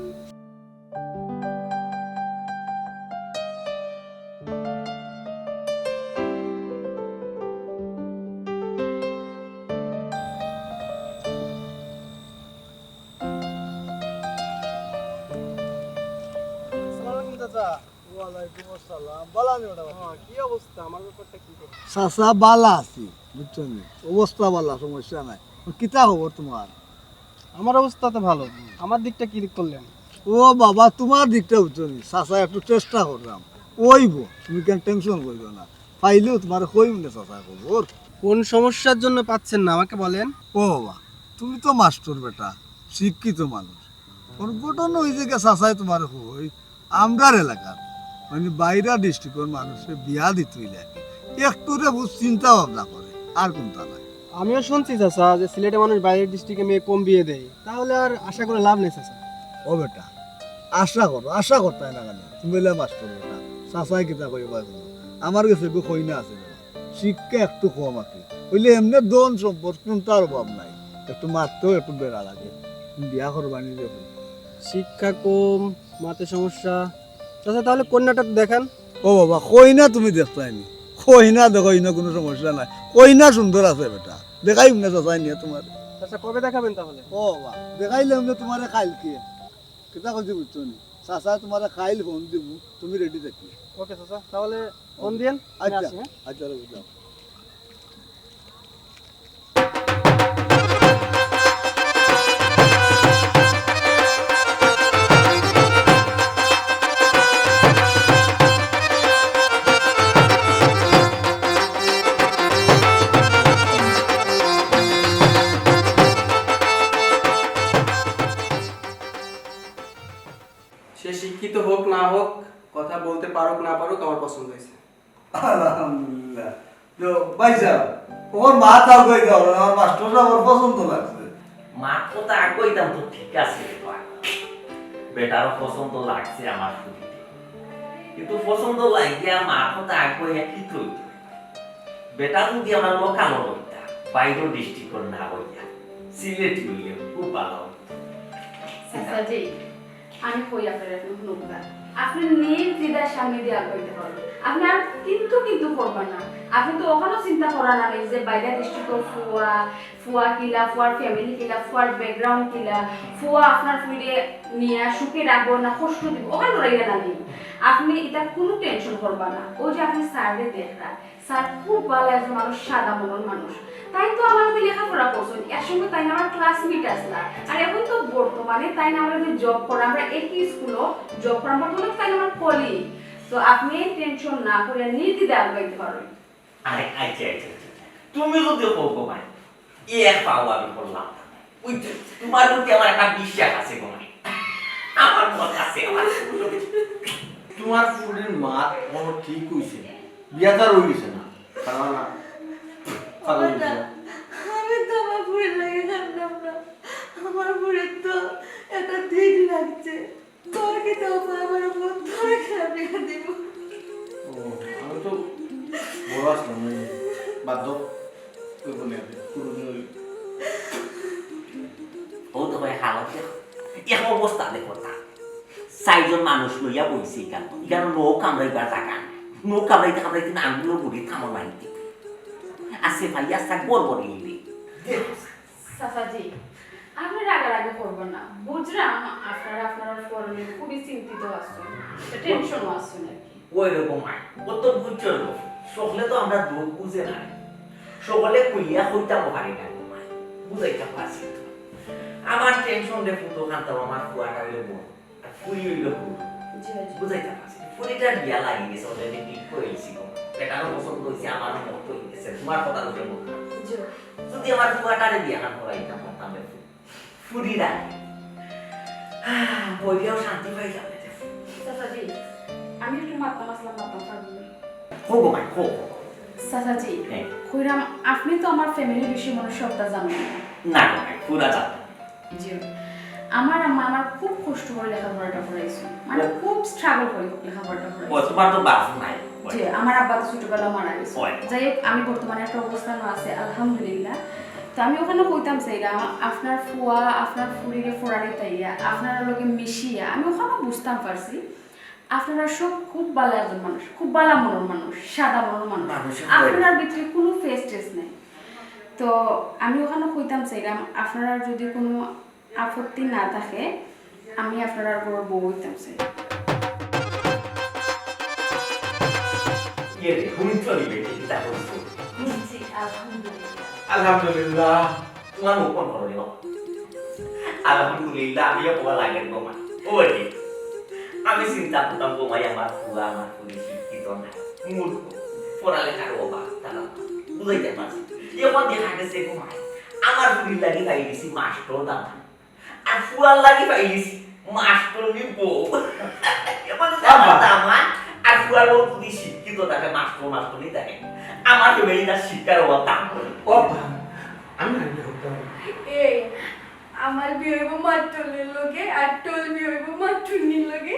চাচা বালা আছি বুঝছেন অবস্থা বালা সমস্যা নাই কিতা খবর তোমার আমার অবস্থা তো ভালো আমার দিকটা কি করলেন ও বাবা তোমার দিকটা বুঝছেন চাচা একটু চেষ্টা করলাম ওইব তুমি কেন টেনশন করবে না পাইলেও তোমার কইব না চাচা খবর কোন সমস্যার জন্য পাচ্ছেন না আমাকে বলেন ও বাবা তুমি তো মাস্টার বেটা শিক্ষিত মানুষ কোন ঘটনা হয়েছে কে চাচাই তোমার কই আমরার এলাকার মানে বাইরা ডিস্ট্রিক্টের মানুষের বিয়া দিতে হইলে একটু রে চিন্তা ভাবনা করে আর কোনটা নাই আমিও শুনছি চাচা যে সিলেটে মানুষ বাইরের ডিস্ট্রিক্টে মেয়ে কম বিয়ে দেয় তাহলে আর আশা করে লাভ নেই চাচা ও বেটা আশা করতে না কেন তুমি বলে মাস্টার বেটা চাচাই কিতা কইবা আমার কাছে কই না আছে শিক্ষা একটু কম আছে বললে এমনি দন সম্পদ কোনটার অভাব নাই একটু মারতেও একটু বেড়া লাগে বিয়া করবানি যে শিক্ষা কম মাতে সমস্যা চাচা তাহলে কন্যাটা দেখান ও বাবা কইনা তুমি দেখতাইনি কইনা দেখো ইনা কোনো সমস্যা নাই কইনা সুন্দর আছে বেটা দেখাই না চাচাই নিয়ে তোমার চাচা কবে দেখাবেন তাহলে ও বাবা দেখাইলে আমি তোমার কালকে কিতা কইছি বুঝছো নি চাচা তোমার কাইল ফোন দিব তুমি রেডি থাকি ওকে চাচা তাহলে ফোন দিয়েন আচ্ছা আচ্ছা বুঝলাম সে শিক্ষিত হোক না হোক কথা বলতে পারুক না পারুক আমার পছন্দ হয়েছে আলহামদুলিল্লাহ তো ভাই সাহেব ওর মা তাও কই দাও আমার মাস্টাররা আমার পছন্দ লাগছে মা কথা আগই দাম তো ঠিক আছে বেটারও পছন্দ লাগছে আমার ছুটিতে কিন্তু পছন্দ লাগিয়া মা কথা আগই কি তুই বেটা যদি আমরা লোকাল হইতা বাইরে ডিস্ট্রিক্ট না হইয়া সিলেট হইলে খুব ভালো চাচাজি আমি কই আপনার এখন নৌকা আপনি নিজ দিদার সামনে দিয়ে আগাইতে পারবেন আপনার কিন্তু করবা না। আপনি তো ওখানেও চিন্তা করা না যে বাইরে ডিস্ট্রিক্ট ফুয়া কিলা, ফুয়ার ফ্যামিলি কিলা, ফুয়ার ব্যাকগ্রাউন্ড কিলা, ফুয়া আপনার ফুইরে নিয়ে সুখে রাখবো না কষ্ট দিব, ওখানে রইলে না নেই। আপনি এটা কোনো টেনশন করবা না। ওই যে আপনি স্যাররে দেখরা, স্যার খুব ভালো একজন মানুষ, সাদা মনের মানুষ। তাই তো আমার লেখাপড়া করছেন, একসঙ্গে তাই না আমার ক্লাসমেট আসলা। আর এখন তো বর্তমানে তাই না আমরা যে জব করা, আমরা একই স্কুলও জব করা, বর্তমানে তাই না আমার কলিগ। তো আপনি টেনশন না করে নির্দ্বিধায় আগাইতে পারবেন। আরে আচ্ছা তুমি যদি কমাই এক পাও আমি বললাম, ওই তোমার প্রতি আমার একটা বিশ্বাস আছে কমাই, আমার মত আছে আমার। তোমার ফুলের মা কোনো ঠিক হইছে, বিয়াটা রই গেছে না, কারণ না আমি তো আমার বুড়ির লাগে জানতাম না। আমার বুড়ির তো একটা দিক লাগছে, তোর কি তো আমার উপর তোর খারাপ লেখা দিব। আমি তো বড় আসলাম বাধ্য বলে ও তো ভাই হালত এক অবস্থা দেখো তা চারজন মানুষ লইয়া বইছে এখানে নো কামড়াইবার জায়গা, নো কামড়াইতে না আঙুলো বুড়ি থামো মাইতে আছে ভাই আসা গড়বড় নিবি। সাসাজি, আপনি রাগারাগি করবেন না, বুঝলাম আপনার ফরমে খুবই চিন্তিত আছেন, টেনশনও আছেন আর কি। ওই রকম আয় ও তো বুঝছো সকলে তো আমরা দুঃখ বুঝে না, সকলে কইয়া কইতাম পারি না, বুঝাইতে পারছি। আমার টেনশন রে ফুটো খান্তাম, আমার ফুয়াটা হইলে বোন আর ফুই হইলে ফুল, বুঝাইতে পারছি। ফুলিটার বিয়া লাগি গেছে, অলরেডি ঠিক করে এসেছি, বেটারও পছন্দ হয়েছে, আমার মত হয়ে গেছে, তোমার কথা রূপে মত। যদি আমার ফুয়াটারে বিয়া না করাইতাম পারতাম ফুরিরা বইলেও শান্তি পাই যাবে। সাসাজি, আমি একটু মারতাম পারবো হোক ভাই হোক। সাসাজি, কইরাম আপনি তো আমার ফ্যামিলির বিষয়ে মনে সবটা জানেন না ভাই পুরা জানো। জি, আমার আম্মা আমার খুব কষ্ট করে লেখাপড়াটা করাইছে, মানে খুব স্ট্রাগল করে লেখাপড়াটা করাইছে। ও তোমার তো বাপ নাই? জি, আমার আব্বা তো ছোটবেলা মারা গেছে। যাই হোক, আমি বর্তমানে একটা অবস্থান আছে আলহামদুলিল্লাহ। তো আমি ওখানে কইতাম চাইরা আপনার ফুয়া আপনার ফুরিরে ফোরারি তাইয়া আপনার লগে মিশিয়া আমি ওখানে বুঝতাম পারছি আপনারা সব খুব ভালো একজন মানুষ, খুব ভালো মনের মানুষ, সাদা মনের মানুষ, আপনার ভিতরে কোনো ফেস টেস নেই। তো আমি ওখানে কইতাম চাইলাম আপনারা যদি কোনো আপত্তি না থাকে আমি আপনারা বড় বউ হইতাম চাই। আলহামদুলিল্লাহ তোমার মুখ কোন করো আলহামদুলিল্লাহ আমিও পোয়া লাগে গোমা ওরে আমি চিন্তা করতাম গোমাই আমার ফুয়া আমার ফুলি শিক্ষিত না মূর্খ পড়ালেখার অভাব তারা বুঝাইতে পারছি। এখন দেখা গেছে গোমাই আমার ফুলির লাগি পাই গেছি মাস্টার দাম, আর ফুয়ার লাগি পাই গেছি মাস্টার নি বউ। এখন দামান আর ফুয়ার বউ যদি শিক্ষিত থাকে মাস্টার নি থাকে, আমার ফ্যামিলিটা শিক্ষার অভাব দাম করে। আমি এই আমার বিয়ে হইব মাট্টলের লগে, আর টোল বিয়ে হইব মাট্টুনির লগে।